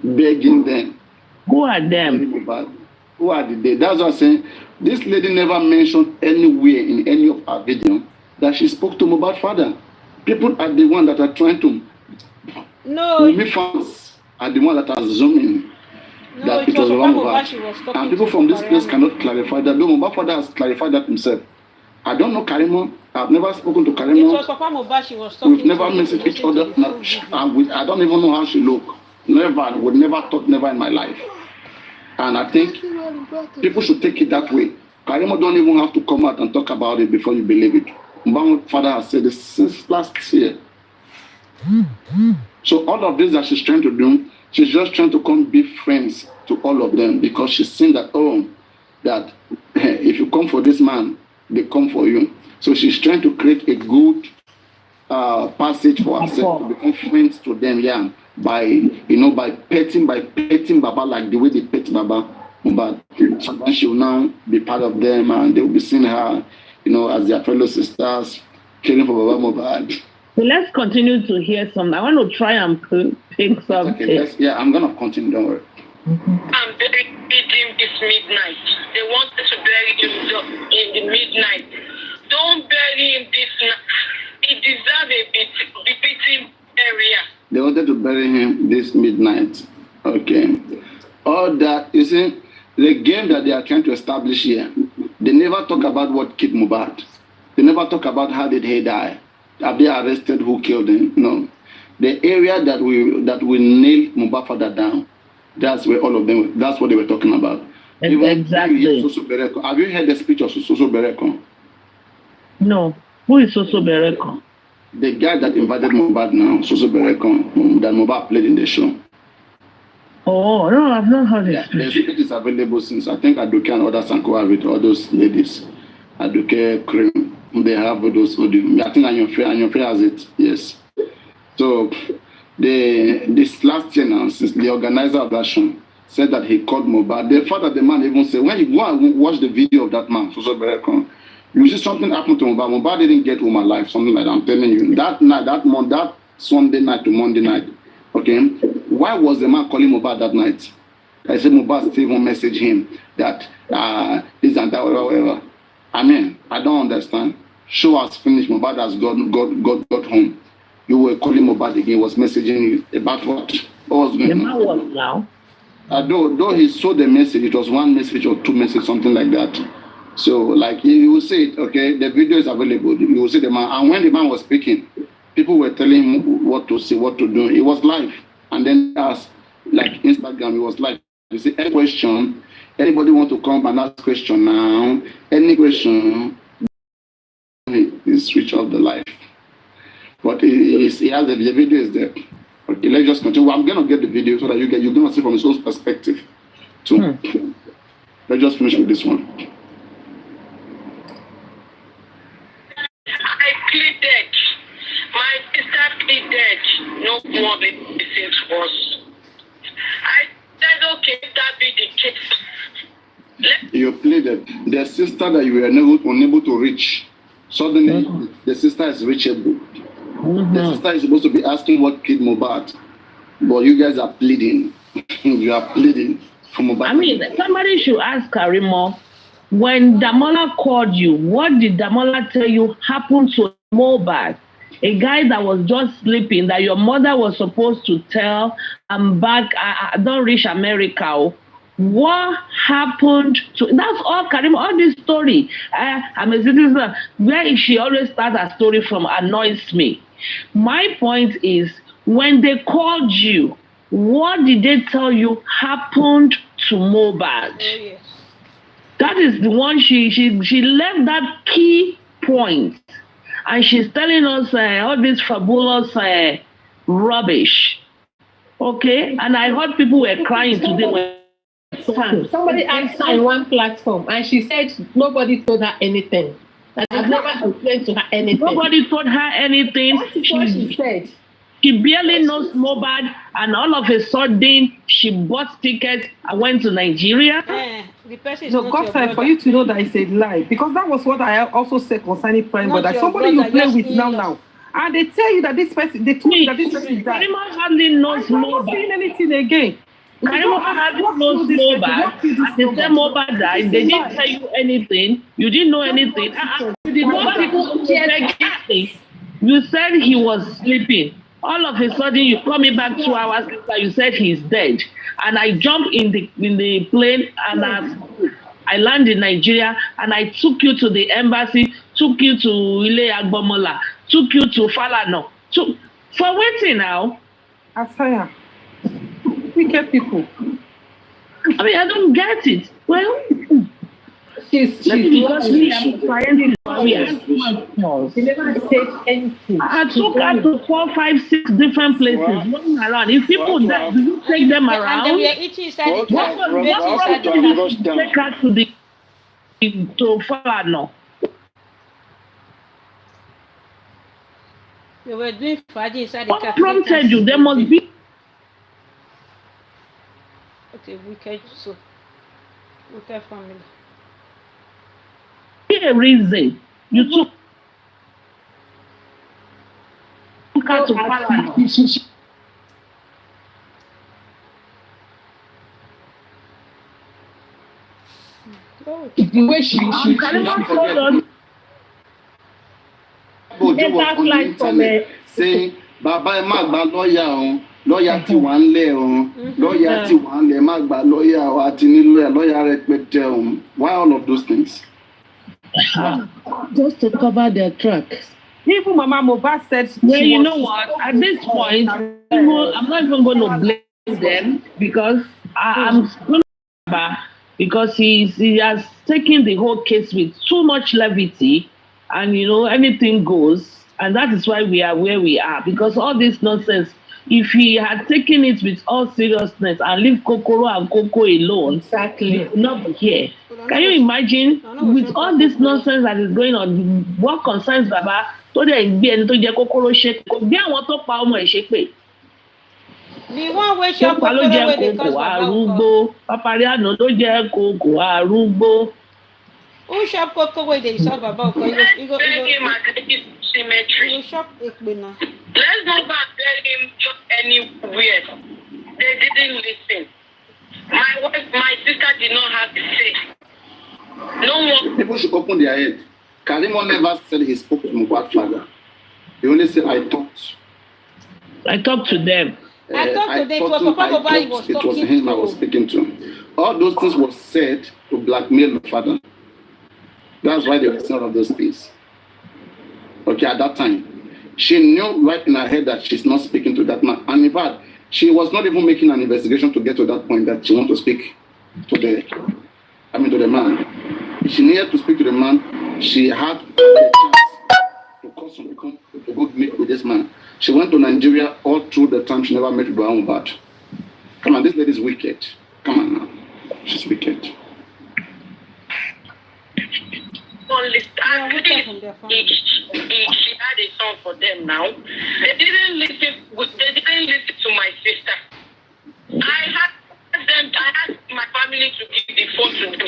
begging them. Who are them? Who are they? That's what I'm saying. This lady never mentioned anywhere in any of her videos that she spoke to Mohbad's father. People are the one that are trying to... No. Wummi fans are the one that are zooming. No, that it was Mohbad. And people from this place cannot clarify that. Though Mohbad's father has clarified that himself. I don't know Karimot. I've never spoken to Karimot. It was Papa Mohbad she was talking. We've never messaged each other. I don't even know how she look. Never. Would never thought never in my life. And I think people should take it that way. Karimot don't even have to come out and talk about it before you believe it. Mohbad's father has said this since last year. So all of this that she's trying to do, she's just trying to come be friends to all of them because she's seen that, that if you come for this man, they come for you. So she's trying to create a good passage for herself to become friends to them, by petting Baba like the way they pet Baba. But she will now be part of them and they will be seeing her, as their fellow sisters, caring for Baba Mohbad. So let's continue to hear something. I want to try and pick something. Okay, I'm going to continue, don't worry. And bury him this midnight. They wanted to bury him in the midnight. Don't bury him this night. He deserves a befitting area. They wanted to bury him this midnight. Okay. All that, you see, the game that they are trying to establish here, they never talk about what killed Mohbad. They never talk about how did he die. Have they arrested who killed him? No. The area that we nailed Mohbad father down, that's where all of them, that's what they were talking about. Exactly. Have you heard the speech of Soso Bereko? No. Who is Soso Bereko? The guy that invited Mohbad now, Soso Bereko, that Mohbad played in the show. Oh, no, I've not heard it. The speech is available since, I think Aduke and others have it, all those ladies. Aduke, Cream. They have those audio. I think Anyofe has it. Yes. So this last year now, since the organizer of that show said that he called Mohbad, the father of the man even said, when you go and watch the video of that man, Soso Bereko, you see something happened to Mohbad. Mohbad didn't get home alive, something like that. I'm telling you. That night, that Sunday night to Monday night. Okay. Why was the man calling Mohbad that night? I said Mohbad still won't message him that this and that, whatever. I mean, I don't understand. Show has finished. Mohbad has got home. You were calling Mohbad again. Was messaging you about what? What was going on? What now? Though he saw the message, it was one message or two messages, something like that. So, like you will see it. Okay, the video is available. You will see the man. And when the man was speaking, people were telling him what to say, what to do. It was live. And then as like Instagram, it was live. You see, any question, anybody want to come and ask question now? Any question? He switch off the live. But he has the video is there. Okay, let's just continue. I'm gonna get the video so that you're gonna see from his own perspective too. Let's just finish with this one. I pleaded. My sister pleaded. No more message was. I said, okay, that be the case. You pleaded. The sister that you were unable to reach. Suddenly, the sister is reachable. The sister is supposed to be asking what killed Mohbad, but you guys are pleading. You are pleading for Mohbad. I mean, somebody should ask Karimot, when Damola called you, what did Damola tell you happened to Mohbad? A guy that was just sleeping, that your mother was supposed to tell, I'm back, I don't reach America. What happened to, that's all Karimot, all this story. I'm a citizen. Where she always starts her story from annoys me. My point is, when they called you, what did they tell you happened to Mohbad? Oh, yes. That is the one she left that key point. And she's telling us all this fabulous rubbish. Okay? And I heard people were crying today when somebody asked her on one platform and she said nobody told her anything. That I've never explained to her anything. Nobody told her anything. That is what she said. She barely knows Mohbad, and all of a sudden she bought tickets and went to Nigeria. The person is No, not God your said brother. for you to know that it's a lie. Because that was what I also said concerning friend, Not but that your somebody you brother, play just with in-law. now. And they tell you that this person, they told you that this person died. Karimot hardly knows I'm not saying Mohbad. anything again. Karimot hardly knows Mohbad. And they say Mohbad died. They didn't tell you anything. You didn't know anything. You did not even check anything. You said he was sleeping. All of a sudden, you call me back 2 hours later. You said he's dead, and I jumped in the plane and I landed in Nigeria, and I took you to the embassy, took you to Damola, took you to Falana. So for waiting now. Asaya, wicked people. I mean, I don't get it. Well, she's Because me, I'm trying to She never said anything. I took her to 4, 5, 6 different places, running around. If people die, do you take them And around? they were eating inside the What car. was Waiting inside the car. take her to the to Falano? They were doing Friday inside the car. What prompted you? There must be Okay, wicked family. a reason. You took her to Falano. Oh, the way she Karimot told us Bojo was on the internet saying, Baba ẹ má gba lọ́ọ̀yà o, lọ́ọ̀yà tí wà ń lẹ̀ o, lọ́ọ̀yà tí wà ń lẹ̀ má gba lọ́ọ̀yà o, àti ní lọ́ọ̀yà rẹpẹtẹ o. Why all of those things? Just to cover their tracks. even Mama Mohbad said Well, she you was- know what? At this point, I'm not even going to blame them because I'm going to because he has taken the whole case with too much levity, and anything goes, and that is why we are where we are. Because all this nonsense, if he had taken it with all seriousness and leave Kokoro and Coco alone, Exactly. we would not be here. Can you imagine with all this nonsense that is going on? What concerns Baba? Tó dẹ̀ ń gbé ẹni tó jẹ́ Kókóró ṣépè, kò gbé àwọn tó pa ọmọ ẹ̀ ṣépè. the one wey Tó shop pa ló Kokoro jẹ́ wey dey kòkò cause Baba arúgbó. Papariano ló jẹ́ kòkò arúgbó. who shop Kokoro wey dey solve Baba Oko? You go Symmetry. shop Ekpena. Let's not go and tell him just anywhere. They didn't listen. My sister did not have to say. No one. People should open their head. Karimot never said he spoke to Mohbad's father. He only said, I talked. I talked to them. I thought today it was Papa Mohbad he was it was talking him I was to. speaking to. All those things were said to blackmail the father. That's why they were saying all of those things. Okay, at that time, she knew right in her head that she's not speaking to that man. And in fact, she was not even making an investigation to get to that point that she wanted to speak to the man. She needed to speak to the man. She had the chance to call some to go meet with this man. She went to Nigeria all through the time she never met with Mohbad. Come on, this lady is wicked. Come on now. She's wicked. She Yeah, we talk from their family. had a song for them now. They didn't listen to my sister. I asked my family to give the phone to them.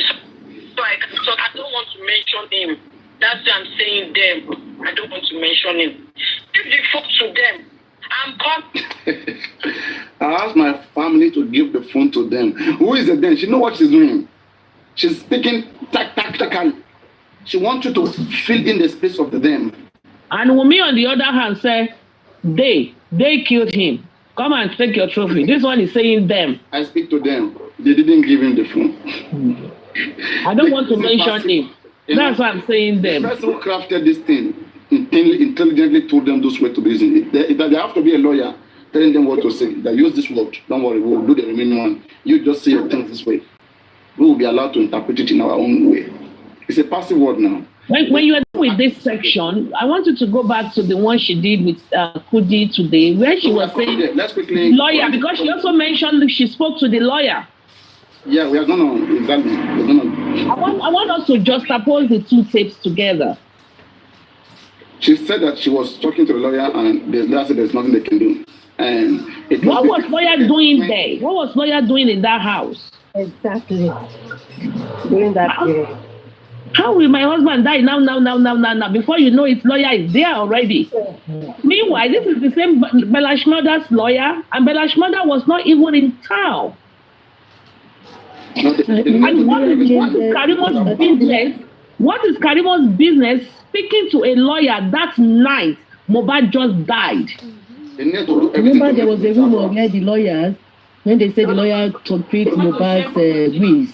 So I don't want to mention him. That's why I'm saying them. I don't want to mention him. Give the phone to them. I'm coming. I asked my family to give the phone to them. Who is the them? She knows what she's doing. She's speaking tactically. She wants you to fill in the space of the them. And Wummi, on the other hand, said, they killed him. Come and take your trophy. This one is saying them. I speak to them. They didn't give him the phone. I don't want to mention him. That's why I'm saying The them. person who crafted this thing intelligently told them those words to be using it. They have to be a lawyer telling them what to say. They use this word. Don't worry, we'll do the remaining one. You just say your things this way. We will be allowed to interpret it in our own way. It's a passive word now. When you are done with this section, I want you to go back to the one she did with Kudi today, where she was saying Let's quickly lawyer, because she also mentioned she spoke to the lawyer. Yeah, we are gonna exactly. We're gonna. I want us to juxtapose the two tapes together. She said that she was talking to the lawyer, and the lawyer said there's nothing they can do. And it What was the- lawyer doing there? What was lawyer doing in that house? Exactly. During that period. How will my husband die now? Before you know it, lawyer is there already. Meanwhile, this is the same Bella Shmurda's lawyer, and Bella Shmurda was not even in town. No, And what is Karimot's business? What is Karimot's business speaking to a lawyer that night Mohbad just died? they need to do everything Remember, to there make was a it rumor happen. where the lawyers, when they said the lawyer thumbprint Mohbad's wills,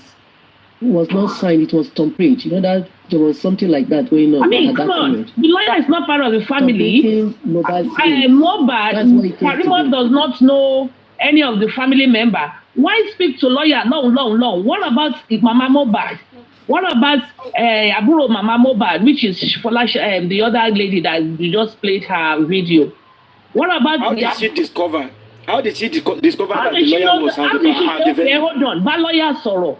it was not signed, it was thumbprint. You know that there was something like that going on I mean, at that come on. period. The lawyer is not part of the family. Thumbprinting Mohbad's will. That's what Mohbad, it came to Karimot be. does not know any of the family member. Why speak to lawyer? No. What about Mama Mohbad? What about Aburo Mama Mobile, which is the other lady that you just played her video? What about How did she discover? How did she discover that the lawyer was how did she okay, hold on, but lawyer sorrow.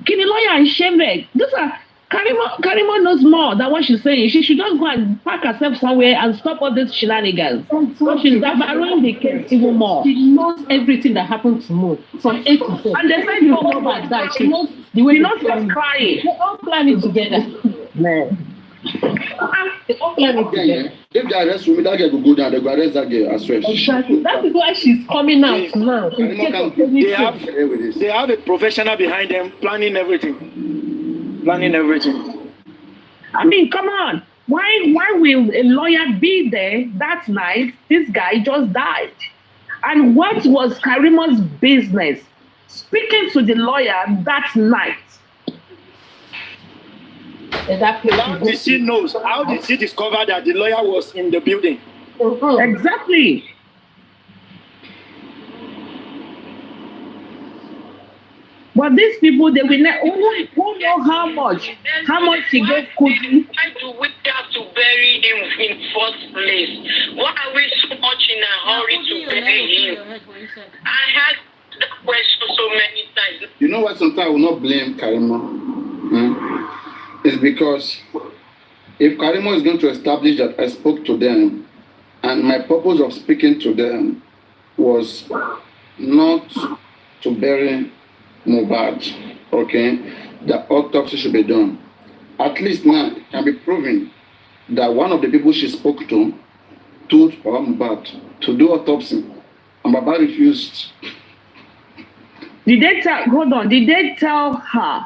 Can the lawyer and shame her? Those are Karimot knows more than what she's saying. She should just go and pack herself somewhere and stop all these shenanigans. So she's barring the case even more. She knows everything that happened to Mo from A to Z. And they said you know about that. She knows the way she's crying. They all plan it together. Man. They all plan it together. If they arrest Wummi, that girl will go down. They will arrest that girl as well. Exactly. That is why she's coming out now. They have a professional behind them planning everything. Planning everything. I mean, come on. Why will a lawyer be there that night? This guy just died. And what was Karimot's business speaking to the lawyer that night? How did she know? How did she discover that the lawyer was in the building? Exactly. But these people, they will not who know how much he gave Kuti. Why do we have to bury him in first place? Why are we so much in a hurry to bury him? I had that question so many times. You know what? Sometimes I will not blame Karimot. It's because if Karimot is going to establish that I spoke to them, and my purpose of speaking to them was not to bury Mohbad, okay, the autopsy should be done. At least now it can be proven that one of the people she spoke to told Mohbad to do autopsy, and Mohbad refused. Did they tell her?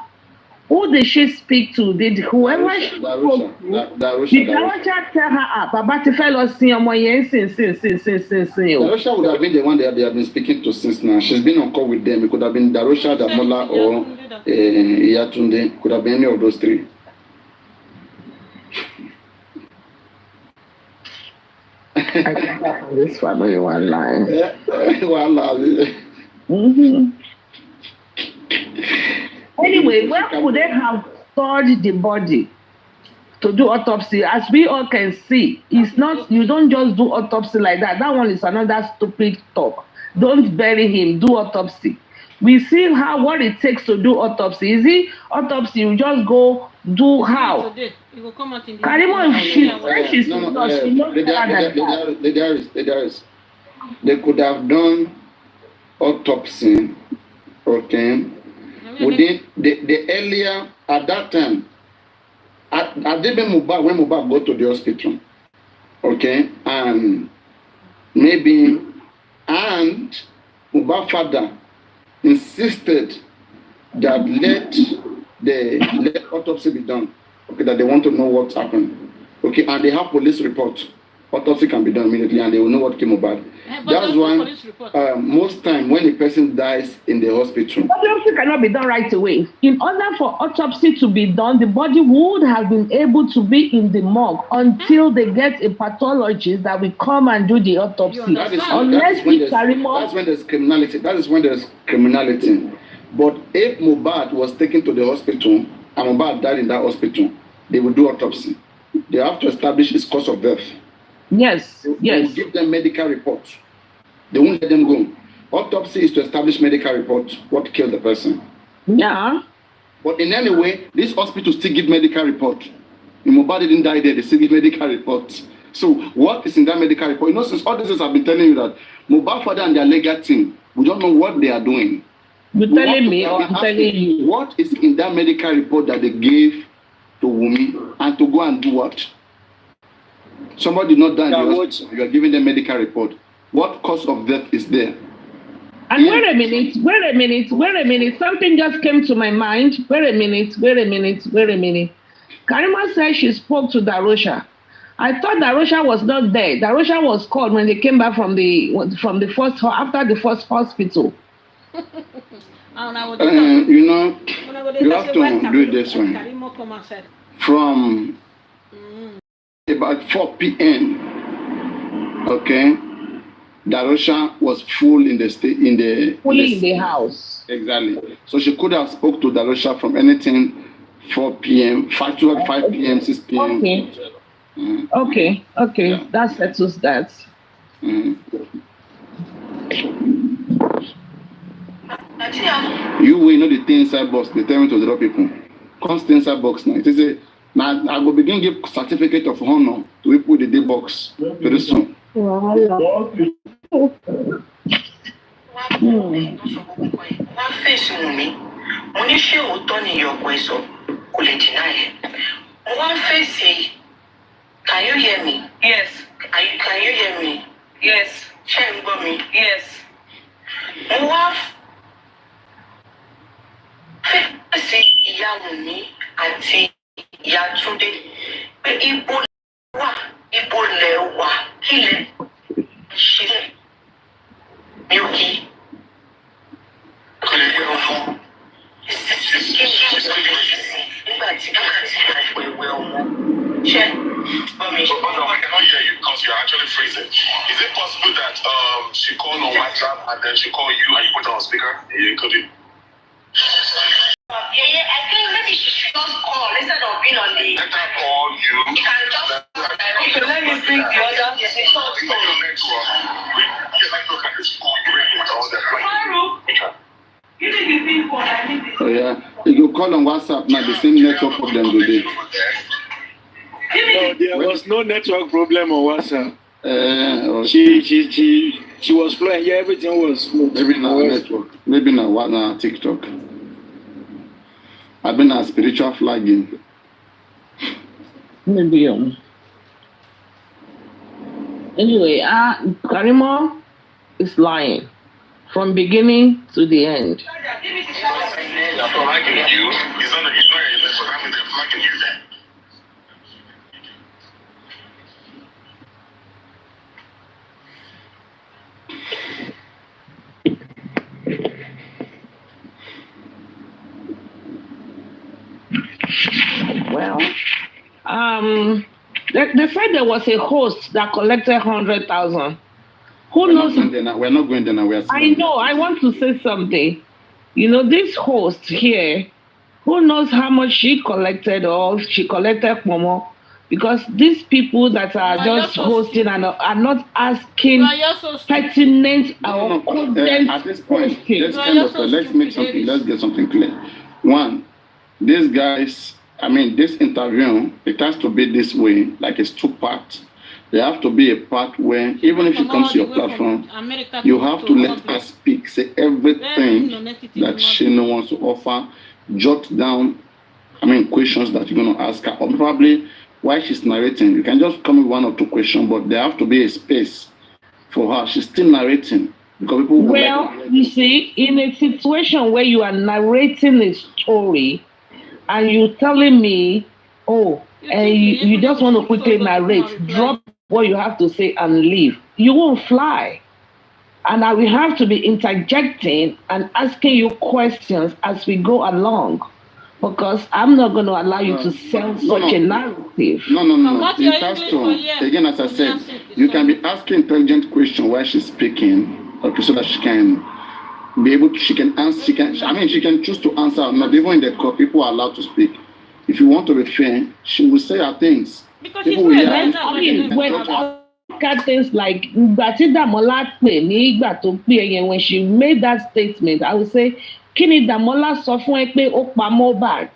Who did she speak to? Did whoever she spoke to? Did Darosha tell her, Baba to fellow see on my since. Darosha would have been the one that they have been speaking to since now. She's been on call with them. It could have been Darosha, Damola, or Yatunde. Could have been any of those three. This family one line. Anyway, where could they have stored the body to do autopsy? As we all can see, it's not, you don't just do autopsy like that. That one is another stupid talk. Don't bury him, do autopsy. We see what it takes to do autopsy. Is it autopsy? You just go do how? Karimot, she's not. They could have done autopsy, okay? Within the earlier at that time, at Mohbad, when Mohbad go to the hospital, okay, and maybe Mohbad father insisted that let autopsy be done, okay, that they want to know what happened, okay, and they have police report. Autopsy can be done immediately, and they will know what came about. That's why most time when a person dies in the hospital, autopsy cannot be done right away. In order for autopsy to be done, the body would have been able to be in the morgue until they get a pathologist that will come and do the autopsy. That's when there's criminality. That is when there's criminality. But if Mohbad was taken to the hospital and Mohbad died in that hospital, they will do autopsy. They have to establish his cause of death. Yes. They will give them medical reports. They won't let them go. Autopsy is to establish medical report what killed the person. Yeah. But in any way, this hospital still give medical report. If Mohbad didn't die there, they still give medical reports. So what is in that medical report? You know, since all this is, I've been telling you that Mohbad father and their legal team, we don't know what they are doing. You're telling me or I'm telling you? What is in that medical report that they gave to Wummi, and to go and do what? Somebody did not die in the hospital. You are giving them medical report. What cause of death is there? And wait a minute. Something just came to my mind. Wait a minute. Karimot said she spoke to Darosha. I thought Darosha was not there. Darosha was called when they came back from the first after the first hospital. You know, you have to do it this way. From about 4 p.m. Okay, Darosha was fully in the house. Exactly. So she could have spoke to Darosha from anything 4 p.m., 5 p.m., 6 p.m. Okay. Okay. Yeah. That settles that. You will know the thing inside box. They tell me to drop people. Constant inside box now. It is a now I will begin give certificate of honor to people the day box very soon. Wọ́n fèsì Wùmí, mo ní ṣé òótọ́ ni ìyá ọkọ ẹ sọ, kò lè dínà ẹ̀. Mo wá fèsì, can you hear me? Yes. Can you hear me? Yes. Ṣé ń gbọ́ mi? Yes. Mo wá fèsì ìyá Wùmí àti ìyá Túndé pé ibo lẹ wà kí lẹ ṣe mi ò kí. Nígbà tí àgbẹ̀wẹ̀ ọmọ ṣẹ́ bọ́mi. No, I cannot hear you because you're actually freezing. Is it possible that she called on WhatsApp and then she called you and you put her on speaker? Could you? Yeah, I think maybe she should just call instead of being on the. Let her call you. You can just. Okay, let me bring the other. It's not your network. Your network and it's bring it all that. Oh yeah, you go call on WhatsApp now. The same network problem today. No, there was no network problem on WhatsApp. Okay. She was flowing. Yeah, everything was smooth. Maybe not network. Maybe not what now TikTok. I've been a spiritual flagging. Maybe. Anyway, Karimot is lying from beginning to the end. He's not flagging you. He's not in this, but I'm flagging you then. Well, they said there was a host that collected 100,000. Who knows? We're not going there now. I know. I want to say something. You know, this host here, who knows how much she collected or she collected Momo? Because these people that are just hosting and are not asking pertinent or content at this point, let's make something. Let's get something clear. One, these guys. I mean, this interview, it has to be this way, like it's 2 parts. There have to be a part where, even if she comes to your platform, you have to let her speak, say everything that she wants to offer, jot down, questions that you're going to ask her, or probably while she's narrating. You can just come with 1 or 2 questions, but there have to be a space for her. She's still narrating. Because people you see, in a situation where you are narrating a story, and you telling me, you just want to quickly narrate, drop what you have to say and leave, you won't fly. And I will have to be interjecting and asking you questions as we go along, because I'm not going to allow you to sell such a narrative. No. It has to. Again, as I said, you can be asking intelligent questions while she's speaking, so that she can be able to, she can answer, she can choose to answer or not. Even in the court, people are allowed to speak. If you want to be fair, she will say her things. Because people when I look at things like Damola when she made that statement, I would say, Kini Damola sọ fún ẹ pé ó pa Mohbad.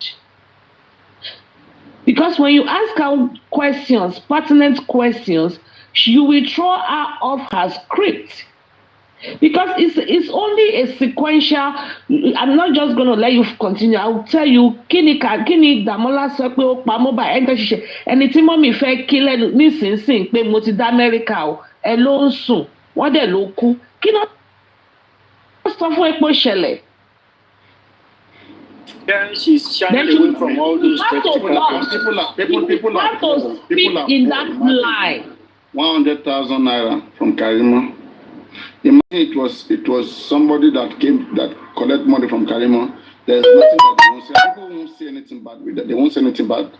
Because when you ask her questions, pertinent questions, you will throw her off her script. Because it's only a sequential. I'm not just going to let you continue. I will tell you, Kini Damola sọ pé ó pa Mohbad. Ẹni tí mọ́mì fẹ́ kí lẹ́nu nísinsìnyí pé mo ti dá Amẹ́ríkà o, ẹ ló ń sùn, wọ́n dẹ̀ ló kú. Kí ló sọ fún epo ṣẹlẹ̀? Then she's shying away from all those people are speak in that line. 100,000 naira from Karimot. Imagine it was somebody that collect money from Karimot. There's nothing that they won't say. People won't say anything bad with that. They won't say anything bad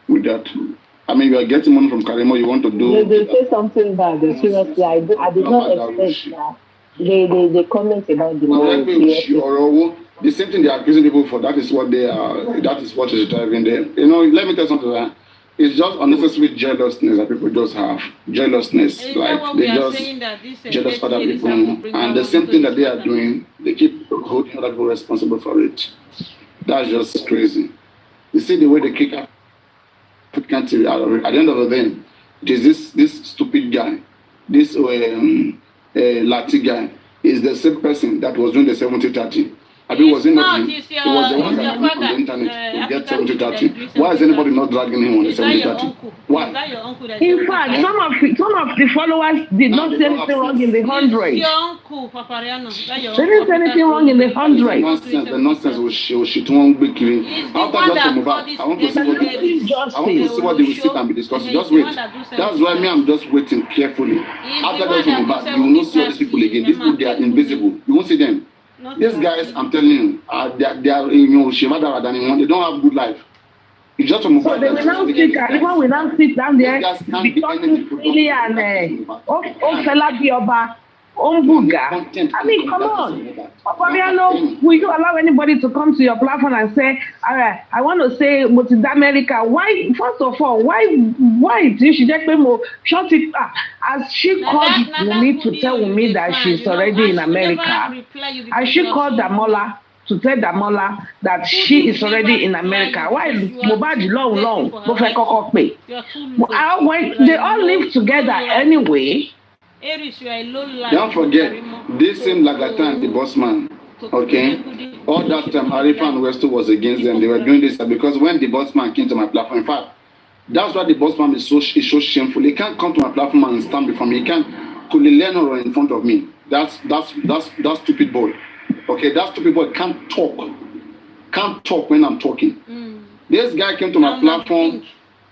with that. You are getting money from Karimot. You want to do. They say something bad. Seriously, I did not expect that. They comment about the money. The same thing they are accusing people for, that is what they are, that is what is driving them. You know, let me tell you something, right? It's just unnecessary jealousness that people just have. Jealousness, like they just jealous other people. And the same thing that they are doing, they keep holding other people responsible for it. That's just crazy. You see the way they kick African TV out of it. At the end of the day, it is this stupid guy, this Lati guy, is the same person that was doing the 70-30. I mean, was it not him? It was the one that went on the internet to get 70-30. Why is anybody not dragging him on the 70-30? Why? In fact, some of the followers did not say anything wrong in the 100. Your uncle, Papariano. They didn't say anything wrong in the 100. The nonsense was she won't be killing. After just move out, I want to see what they will sit and be discussing. Just wait. That's why me, I'm just waiting carefully. After just move out, you will not see all these people again. These people, they are invisible. You won't see them. These guys, I'm telling you, they are Shivada than anyone. They don't have good life. You just move so they will now sit, everyone will now sit down there, be talking freely and fella Bioba, Ombuga. I mean, come on. Papariano, will you allow anybody to come to your platform and say, all right, I want to say Motida America? Why, first of all, why did she just shut it up? As she called Wummi to tell Wummi that she's already in America, as she called Damola to tell Damola that she is already in America. Why Mohbad long when they all live together anyway. Don't forget, this same Lagatan, the boss man, okay? All that time, Arifa and Westo was against them. They were doing this because when the boss man came to my platform, in fact, that's why the boss man is so shameful. He can't come to my platform and stand before me. He can't Kulileno in front of me. That's stupid boy. Okay, that stupid boy can't talk when I'm talking. This guy came to my platform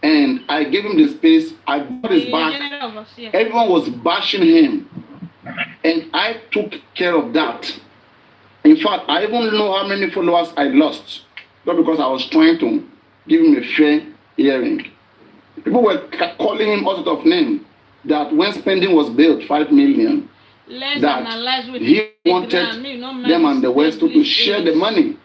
and I gave him the space. I got his back. Everyone was bashing him, and I took care of that. In fact, I even know how many followers I lost, not because I was trying to give him a fair hearing. People were calling him all sorts of names. That when spending was built 5 million, that he wanted them and the West to share the money.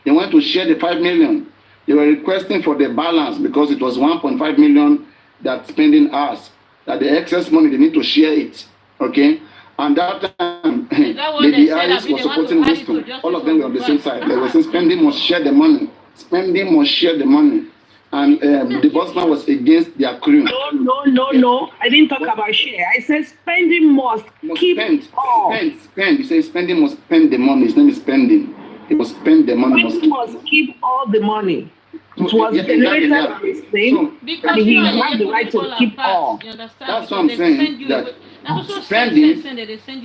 They went to share the 5 million. They were requesting for the balance because it was 1.5 million that spending asked. That the excess money, they need to share it. Okay? And that time, Lady Iris was supporting Wisdom. All of them were on the same side. They were saying spending must share the money. Spending must share the money. And the boss man was against their crew. No. I didn't talk about share. I said spending must keep all. Spend. You say spending must spend the money. His name is spending. He must spend the money. Spending must keep all the money. It was generated on his name, and he has the right to keep all. That's what I'm saying. That spending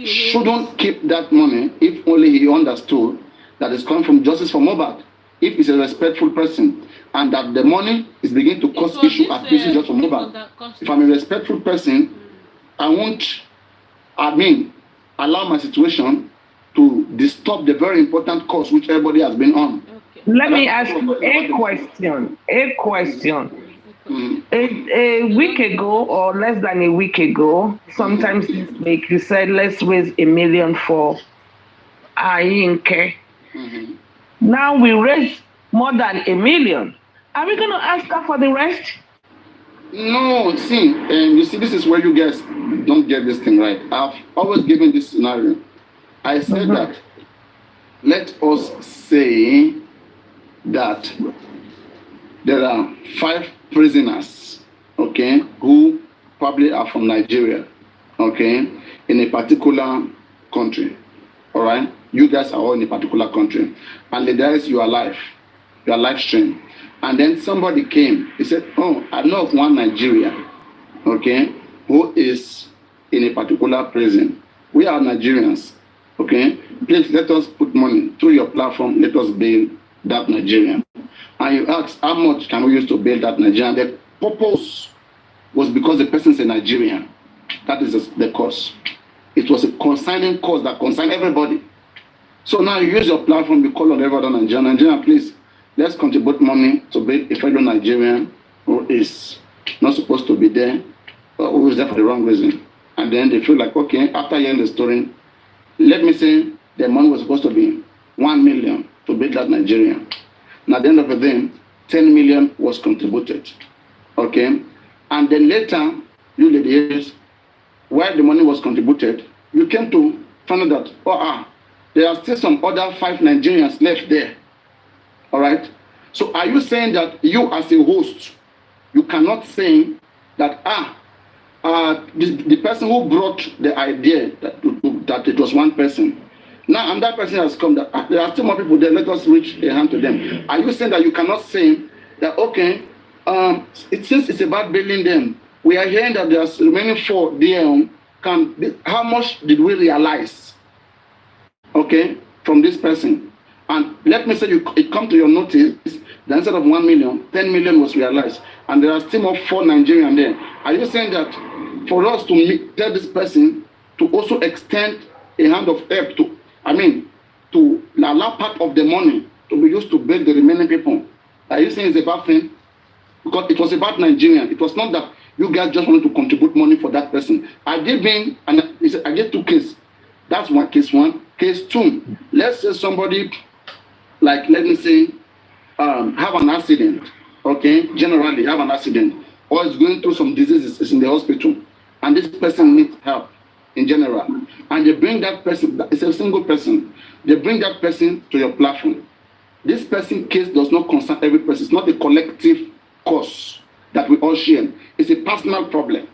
shouldn't keep that money if only he understood that it's coming from justice for Mohbad. If he's a respectful person, and that the money is beginning to cause issue at places just for Mohbad. If I'm a respectful person, I won't, allow my situation to disturb the very important cause which everybody has been on. Let me ask you a question. A week ago or less than a week ago, sometimes this week, you said let's raise $1 million for Ayinke. Now we raise more than $1 million. Are we going to ask her for the rest? No, see, you see, this is where you guys don't get this thing right. I've always given this scenario. I said that let us say that there are 5 prisoners, okay, who probably are from Nigeria, okay, in a particular country, all right? You guys are all in a particular country, and there is your live stream. And then somebody came, he said, oh, I know of one Nigerian, okay, who is in a particular prison. We are Nigerians, okay? Please let us put money through your platform, let us bail that Nigerian. And you ask, how much can we use to bail that Nigerian? The purpose was because the person is a Nigerian. That is the cause. It was a consigning cause that concerned everybody. So now you use your platform, you call on every other Nigerian. Nigerian, please, let's contribute money to bail a fellow Nigerian who is not supposed to be there, or who is there for the wrong reason. And then they feel like, okay, after hearing the story, let me say the money was supposed to be 1 million. to build that Nigeria. And at the end of the day, 10 million was contributed. Okay? And then later, you ladies, while the money was contributed, you came to find out that, there are still some other 5 Nigerians left there. All right? So are you saying that you as a host, you cannot say that, the person who brought the idea that it was one person, now and that person has come, that there are still more people there, let us reach a hand to them. Are you saying that you cannot say that, okay, since it's about building them, we are hearing that there's remaining 4 there, how much did we realize, okay, from this person? And let me say it come to your notice that instead of 1 million, 10 million was realized, and there are still more 4 Nigerians there. Are you saying that for us to tell this person to also extend a hand of help to allow part of the money to be used to build the remaining people? Are you saying it's a bad thing? Because it was about Nigerian. It was not that you guys just wanted to contribute money for that person. I did 2 cases. That's one case 1. Case 2, let's say somebody, like, let me say, have an accident, okay? Generally, have an accident, or is going through some diseases, is in the hospital, and this person needs help in general. And they bring that person, it's a single person, they bring that person to your platform. This person case does not concern every person. It's not a collective cause that we all share. It's a personal problem.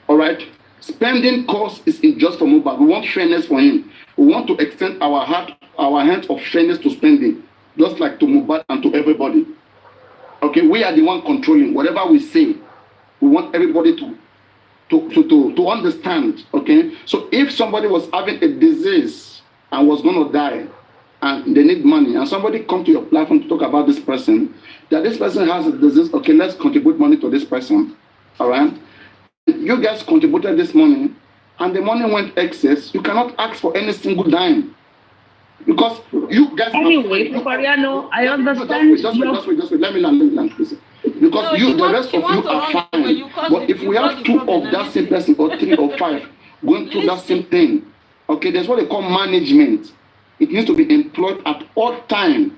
All right? Spending cost is unjust for Mohbad. We want fairness for him. We want to extend our hand of fairness to spending, just like to Mohbad and to everybody. Okay, we are the one controlling whatever we say. We want everybody to understand. Okay, so if somebody was having a disease and was going to die, and they need money, and somebody come to your platform to talk about this person, that this person has a disease, okay, let's contribute money to this person. All right. You guys contributed this money, and the money went excess. You cannot ask for any single dime, because you guys. Anyway, Mariano, I understand. Just wait. Let me land, please. Because the rest of you are fine. But if we have 2 of that same person, or 3 or 5 going through that same thing, okay, there's what they call management. It needs to be employed at all time.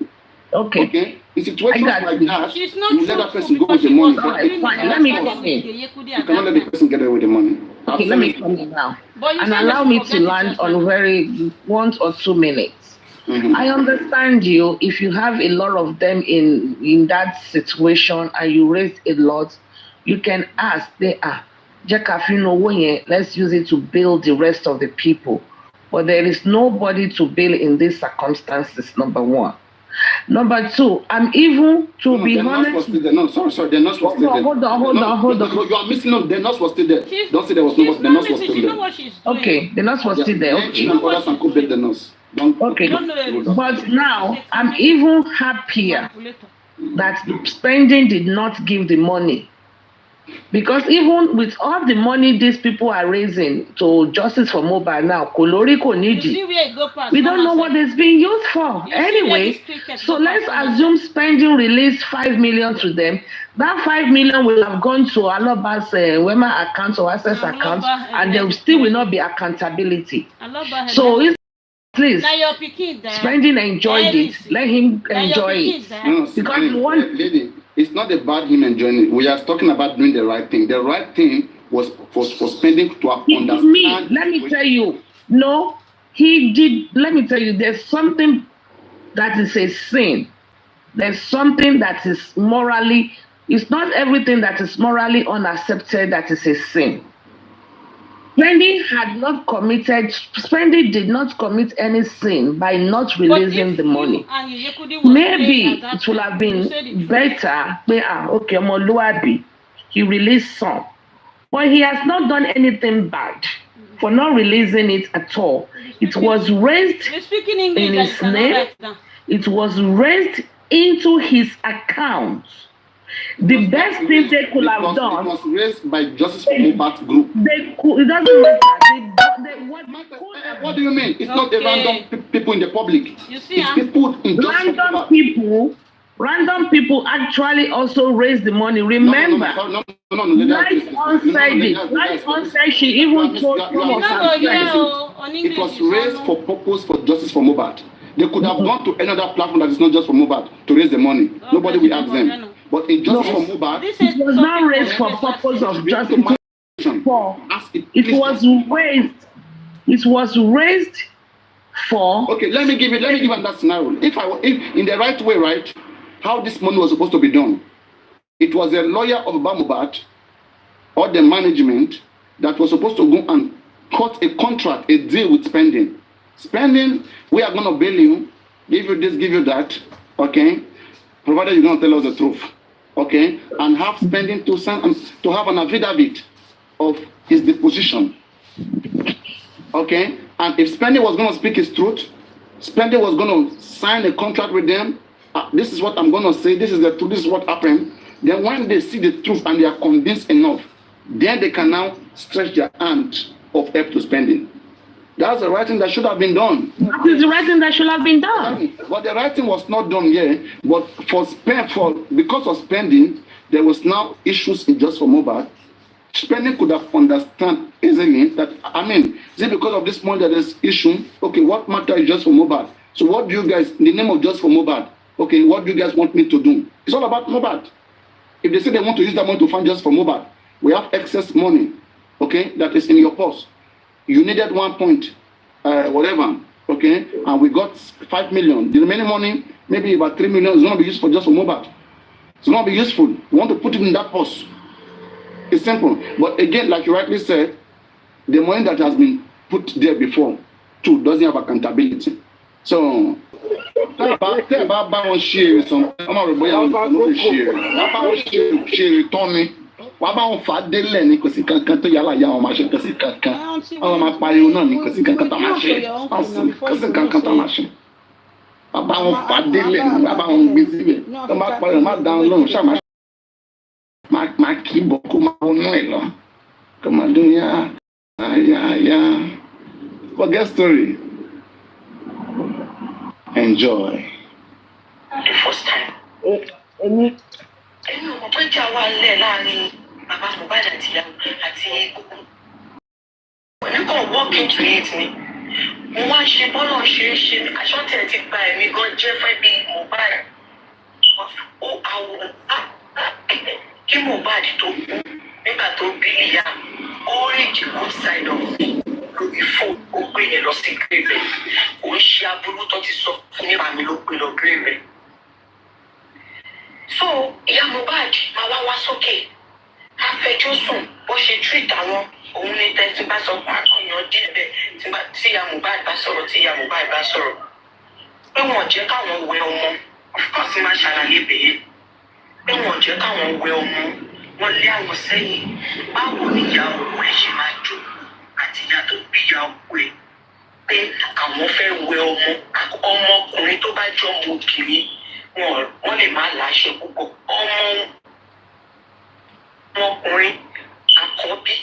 Okay. In situations like that, you let that person go with the Fine. money. Let me come in. You cannot let the person get away with the money. Okay, let me come in now. And allow me to land on 1 or 2 minutes. Mm-hmm. I understand you. If you have a lot of them in that situation and you raise a lot, you can ask, let's use it to build the rest of the people. But there is nobody to build in these circumstances, number 1. Number 2, I'm even to be honest. Sorry, they're not supposed to there. Hold on. You are missing them. They're not supposed to there. Don't say there was nobody. They're not supposed to there. Okay, they're not supposed to there. Okay. Okay. But now I'm even happier that spending did not give the money. Because even with all the money these people are raising to Justice for Mohbad now, we don't know what it's being used for. Anyway, so let's assume spending released 5 million to them. That 5 million will have gone to Aloba's Wema account or Access account, and there still will not be accountability. So please, spending enjoyed it. Let him enjoy it. Because lady, it's not about him enjoying it. We are talking about doing the right thing. The right thing was for spending to understand. Let me tell you. No, he did. Let me tell you, there's something that is a sin. There's something that is morally, it's not everything that is morally unaccepted that is a sin. Spending did not commit any sin by not releasing the money. Maybe it would have been better. Okay, Moluabi, he released some. But he has not done anything bad for not releasing it at all. It was raised in his name. It was raised into his account. The best thing they could have done. It was raised by Justice for Mohbad group. It doesn't matter. What do you mean? It's not the random people in the public. You see, it's people in Random people actually also raise the money. Remember, right on side, she even told it was raised for purpose for Justice for Mohbad. They could have gone to another platform that is not just for Mohbad to raise the money. Nobody will ask them. But it just for Mohbad. It was not raised for purpose of justification. It was raised for. Okay, let me give that scenario. If in the right way, right, how this money was supposed to be done, it was a lawyer of Mohbad or the management that was supposed to go and cut a contract, a deal with Spending. Spending, we are going to bail you, give you this, give you that, okay? Provided you're going to tell us the truth, okay? And have Spending to have an affidavit of his deposition, okay? And if Spending was going to speak his truth, Spending was going to sign a contract with them. This is what I'm going to say. This is the truth. This is what happened. Then when they see the truth and they are convinced enough, then they can now stretch their hand of help to Spending. That's the right thing that should have been done. That is the right thing that should have been done. But the right thing was not done here. But because of Spending, there was now issues in just for Mohbad. Spending could have understand easily that, is it because of this money that there's issue? Okay, what matter is just for Mohbad? So what do you guys, in the name of just for Mohbad, okay, what do you guys want me to do? It's all about Mohbad. If they say they want to use that money to fund just for Mohbad, we have excess money, okay, that is in your purse. You needed 1 point, whatever, okay, and we got 5 million. The remaining money, maybe about 3 million, is going to be used for just for Mohbad. It's going to be useful. You want to put it in that purse. It's simple. But again, like you rightly said, the money that has been put there before, too, doesn't have accountability. So, wàá bá wọn fà á délẹ̀ ní kò sí kankan tó yálà yá wọn máa ṣe kò sí kankan wọn máa pariwo náà ní kò sí kankan tó máa ṣe kò sí kankan tó máa ṣe wàá bá wọn fà á délẹ̀ ní wàá bá wọn gbé síbẹ̀ tó bá pariwo má dáhùn lóhùn ṣáà máa kì í bọ̀ kó máa wọnú ẹ̀ lọ kó máa dún yá forget story enjoy. The first time. Ẹnu ọmọ pé jà wà lẹ̀ láàrin bàbá Mohbad àti Koko. When you go walk into it ni, mo wá ṣe bọ́lọ̀ ṣe mi, àṣọ́tẹ̀ ti gba ẹ̀mí gan jẹ́ fẹ́ bí Mohbad. Ó àwọ̀ kí Mohbad tó kú nígbà tó bí ìyá, ó rí the good side of me lórí fóònù, ó gbé yẹn lọ sí grave. Ó ń ṣe aburú tó ti sọ fún nípa mi ló gbé lọ grave. So, ìyá Mohbad máa wá sókè, afẹjọ́sùn bó ṣe treat àwọn òun ní tẹ́tí bá sọ pé àkọyàn díẹ̀ bẹ́ẹ̀ tí ìyá Mohbad bá sọ̀rọ̀ pé wọ́n jẹ́ káwọn wẹ ọmọ, of course máa ṣàlàyé bẹ́ẹ̀ pé wọ́n jẹ́ káwọn wẹ ọmọ, wọ́n lé àwọn sẹ́yìn. Báwo ni ìyá òun ẹ̀ ṣe máa jó àti ìyá tó bí ìyá òun ẹ̀ pé àwọn fẹ́ wẹ ọmọkùnrin tó bá jọ ọmọ obìnrin wọ́n lè má láṣẹ púpọ̀ ọmọkùnrin àkọ́bí.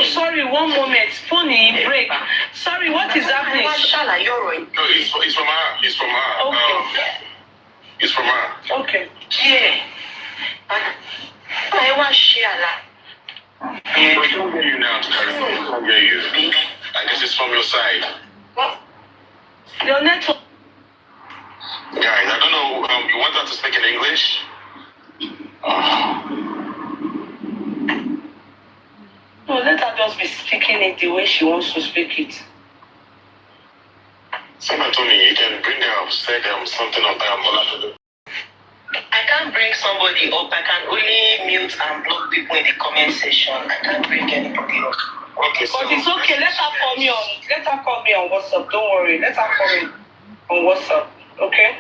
Sorry, one moment. Phone break. Sorry, what is happening? No, it's from her. It's from her. Okay. It's from her. Okay. Yeah. I want Shiala. I don't hear you now, Karimot. I don't hear you. I guess it's from your side. What? Your network. Guys, I don't know. You want her to speak in English? No, let her just be speaking it the way she wants to speak it. Someone told me you can bring her said something on Damola. I can't bring somebody up. I can only mute and block people in the comment section. I can't bring anybody up. Okay, so But it's okay. Let her call me on WhatsApp. Don't worry. Let her call me on WhatsApp. Okay?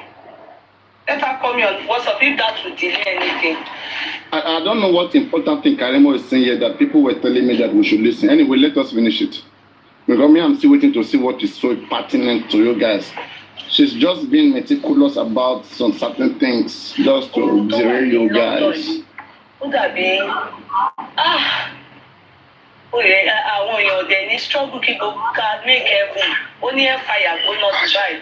Let her call me on WhatsApp if that will delay anything. I don't know what important thing Karimot is saying here that people were telling me that we should listen. Anyway, let us finish it. Because me, I'm still waiting to see what is so pertinent to you guys. She's just being meticulous about some certain things just to derail you guys. Would that be? Àwọn èèyàn ọ̀dẹ̀ ní struggle kí gbogbo ká make heaven. Ó ní ẹ̀ fàyà gbóná ti báyìí.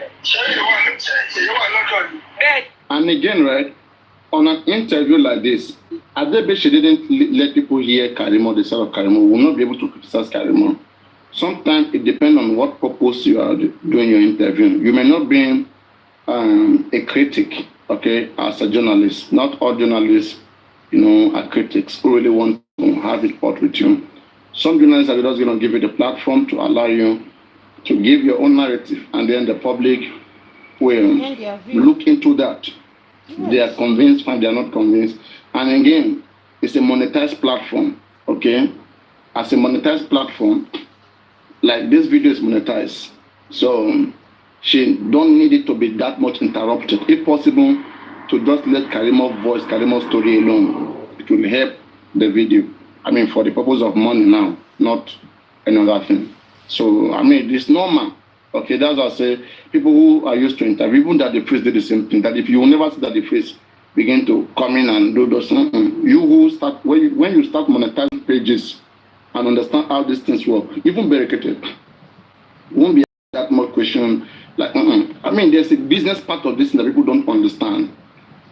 And again, right, on an interview like this, Adebe, she didn't let people hear Karimot, the side of Karimot. We will not be able to criticize Karimot. Sometimes it depends on what purpose you are doing your interview. You may not be a critic, okay, as a journalist. Not all journalists, are critics who really want to have it out with you. Some journalists are just going to give you the platform to allow you to give your own narrative, and then the public will look into that. Yes. They are convinced, fine, they are not convinced. And again, it's a monetized platform, okay? As a monetized platform, like this video is monetized. So she don't need it to be that much interrupted. If possible, to just let Karimot voice, Karimot story alone. It will help the video. I mean, for the purpose of money now, not another thing. So, I mean, it's normal. Okay, that's what I say. People who are used to interview, even that the priest did the same thing. That if you will never see that the priest begin to come in and do those, you who start, when you start monetizing pages and understand how these things work, even barricaded, won't be that much question. Like, I mean, there's a business part of this that people don't understand.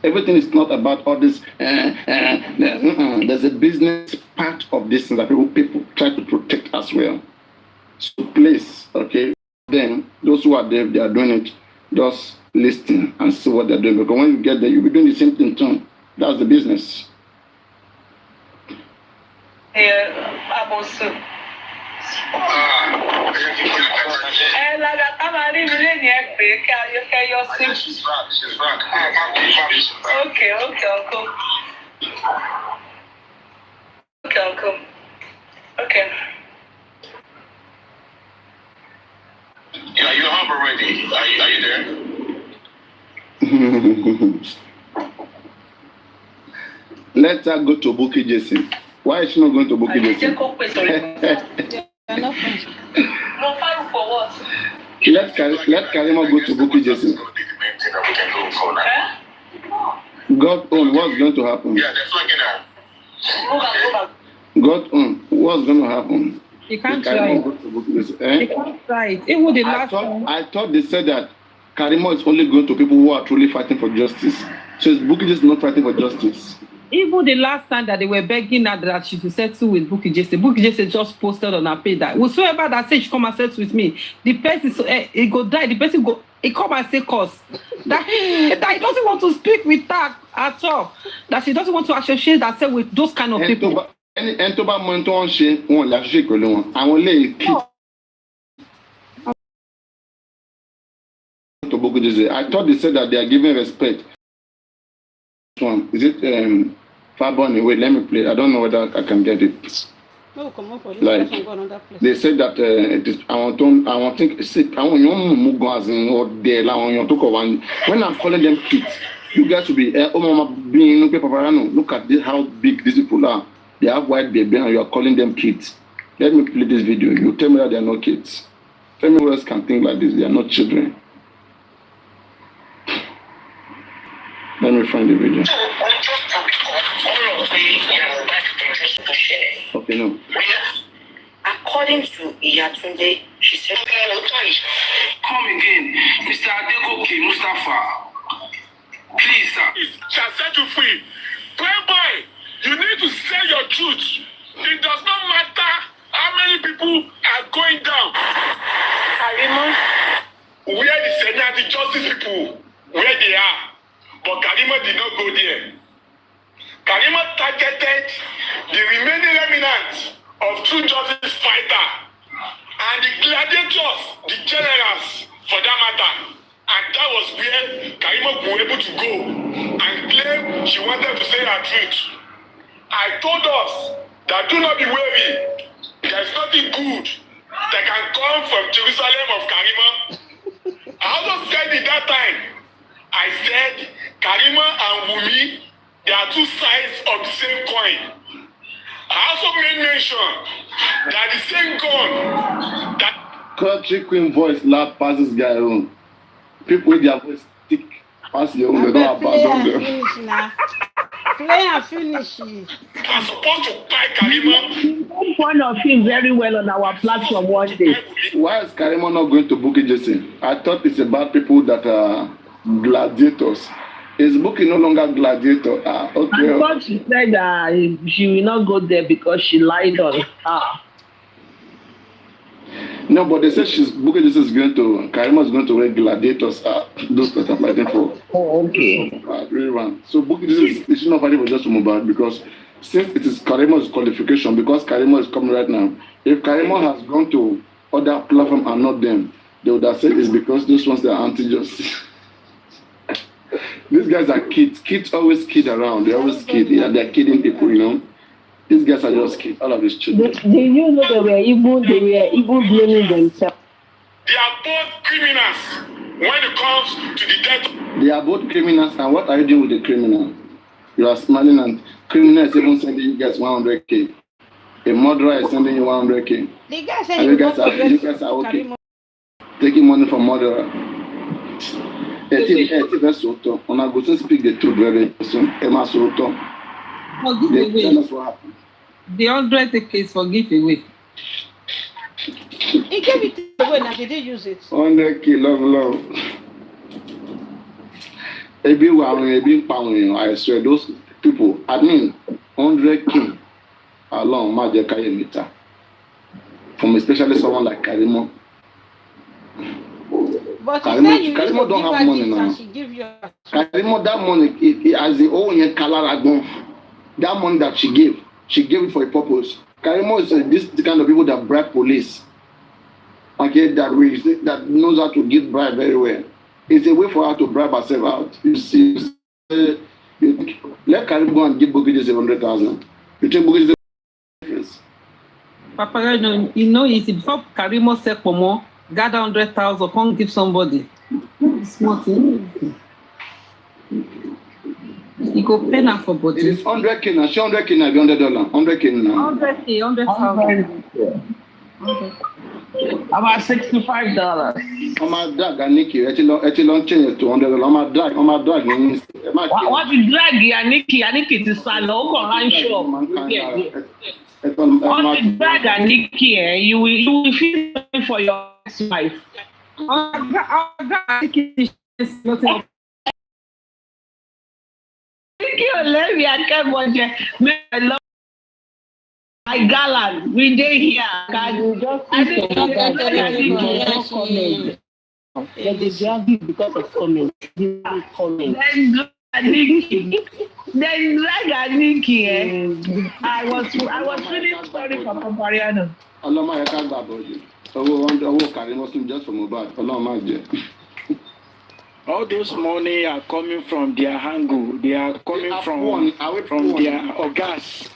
Everything is not about all this. There's a business part of this that people try to protect as well. So please, okay, then those who are there, they are doing it, just listen and see what they're doing. Because when you get there, you'll be doing the same thing too. That's the business. I'm also. She's back. Okay, Uncle. Okay. Yeah, you're home already. Are you there? Let her go to Bukky Jesse. Why is she not going to Bukky Jesse? No fine for what? Let Karimot go to Bukky Jesse. God own, what's going to happen? Yeah, they're flagging her. God own, what's going to happen? You can't try it. You can't try it. It would last one. I thought they said that Karimot is only going to people who are truly fighting for justice. So is Bukky Jesse not fighting for justice? Even the last time that they were begging her that she should settle with Bukky Jesse just posted on her page that whosoever that says she come and settle with me, the person he go die, the person go he come and say cause that he doesn't want to speak with her at all, that she doesn't want to associate herself with those kind of people. Ẹni tó bá mọ tó ń ṣe wọn lè ṣe pẹ̀lú wọn àwọn lè kí. I thought they said that they are giving respect. Is it Farbonny? Wait, let me play. I don't know whether I can get it. No, come on for you. Like they said that it is. I want when I'm calling them kids, you guys should be. Oh, mama, being look at this, how big these people are. They have white baby and you are calling them kids. Let me play this video. You tell me that they are not kids. Tell me who else can think like this. They are not children. Let me find the video. Okay, no. According to Iyatunde, she said, come again, Mr. Adegoke Mustafa. Please, sir. Shall set you free. Kpai, you need to say your truth. It does not matter how many people are going down. Karimot, where the Senate, the justice people, where they are. But Karimot did not go there. Karimot targeted the remaining remnants of true justice fighter and the gladiators, the generals, for that matter. And that was where Karimot was able to go and claim she wanted to say her truth. I told us that do not be wary. There is nothing good that can come from Jerusalem of Karimot. I also said it that time. I said Karimot and Wummi, they are two sides of the same coin. I also made mention that the same gun that country queen voice loud past this guy on. People with their voice thick past your own, they don't have play and finish. I'm supposed to buy Karimot. One of him very well on our platform one day. Why is Karimot not going to Bukky Jesse? I thought it's about people that are gladiators. Is Bookie no longer gladiator? I Okay. thought she said that she will not go there because she lied on her. No, but they said Bookie this is going to Karimot is going to wear gladiators. Those that are fighting for. Oh, okay. Rerun. So Bookie this is not fighting for just Mohbad because since it is Karimot's qualification, because Karimot is coming right now. If Karimot has gone to other platform and not them, they would have said it's because those ones that are anti-justice. These guys are kids. Kids always kid around. They always kid. Yeah, they're kidding people, you know. These guys are just kids. All of these children. Do you know they were even blaming themselves? They are both criminals when it comes to the death. They are both criminals, and what are you doing with the criminal? You are smiling, and criminal is even sending you guys 100K. A murderer is sending you 100K. The guy said And he you will guys are okay. Karimot. Taking money from murderer. On a go to speak the truth very soon. Emma Soto. Forgive They away. tell us what happened. The 100 case forgive away. He gave it away now. Did he use it? 100K, love. I swear, those people, I mean, 100K alone, Majeka meter. From especially someone like Karimot. But you Karimot- said you Karimot used to don't give have her money gifts now. and she give you. Karimot, that money, it as the own Kalaragon, that money that she gave it for a purpose. Karimot is this the kind of people that bribe police. Okay, that knows how to give bribe very well. It's a way for her to bribe herself out. You see, let Karim go and give Bookie 700,000. You think Bookie is difference? Papa, you know, it's before Karimot said for more, gather 100,000, come give somebody. Smart. You go pay now for It body. is 100K now. She 100K now, be $100. 100K now. 100K, 100,000. About $65. On my drag and Nikki, actually change to $100. On my drag. What you drag Yaniki to Salo, online shop. On the drag Yaniki, you will feel sorry for your ex-wife. Nikki, let me come on, I love my gallant. We day here. I think They drag you because of comment. They comment. Then drag Nikki. I was feeling sorry for Papariano. Ọlọ́mọ yẹn ká gbà bọ̀dé. Owó Karimot just for Mohbad. Ọlọ́mọ jẹ. All those money are coming from their angle. They are coming from their organs.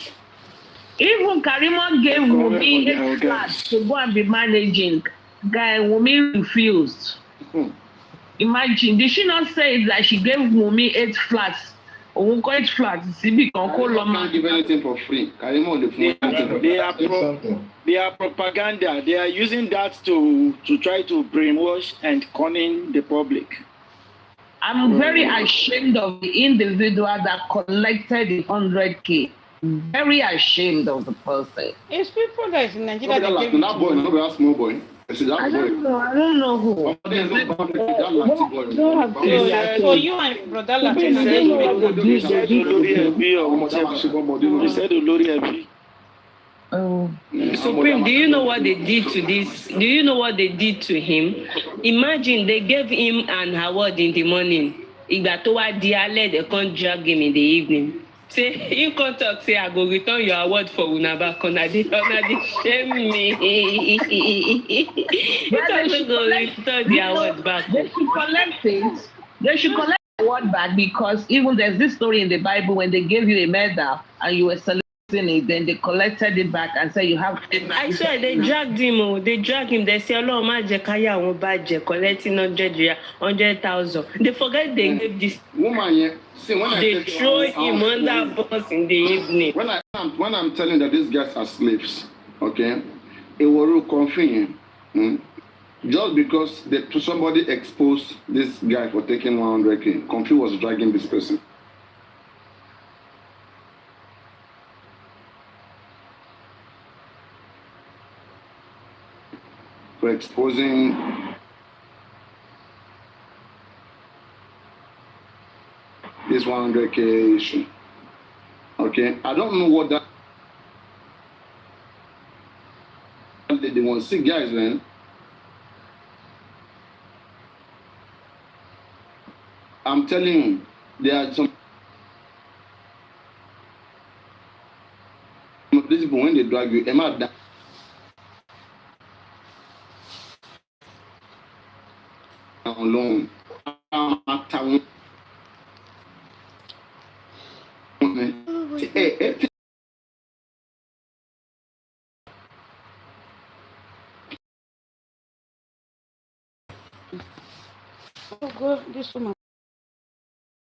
Even Karimot gave Wummi 8 flats to go and be managing. Guy, Wummi refused. Imagine, did she not say that she gave Wummi 8 flats? Oh, 8 flats. Karimot can't give anything for free. Karimot They are propaganda. They are using that to try to brainwash and conning the public. I'm very ashamed of the individual that collected the 100K. Very ashamed of the person. It's people that is in Nigeria that give that boy, no be that small boy. I said that I boy. don't know who. for you and brother Latin. He said Olori Ebi or whatever. He said Olori Ebi. Supreme, do you know what they did to this? Do you know what they did to him? Imagine they gave him an award in the morning. Ìgbà tó wá di alẹ́, they can't drag him in the evening. Say, you can't talk, say, I go return your award for Unaba. Konadi shame me. You can't go return the award back. They should collect it. They should collect the award back because even there's this story in the Bible when they gave you a medal and you were celebrating it, then they collected it back and said you have it back. I swear they dragged him. Oh, they dragged him. They say, "Hello, ma jekaya won badge collecting 100,000." They forget they gave this woman. See, when they throw him under bus in the evening. When I'm telling that these guys are slaves, okay, it will confirm. Just because somebody exposed this guy for taking 100K, Comfy was dragging this person. For exposing this 100K issue. Okay, I don't know what that they want to see, guys, man. I'm telling you, there are some these people when they drag you, Emma that alone. Oh God, this woman.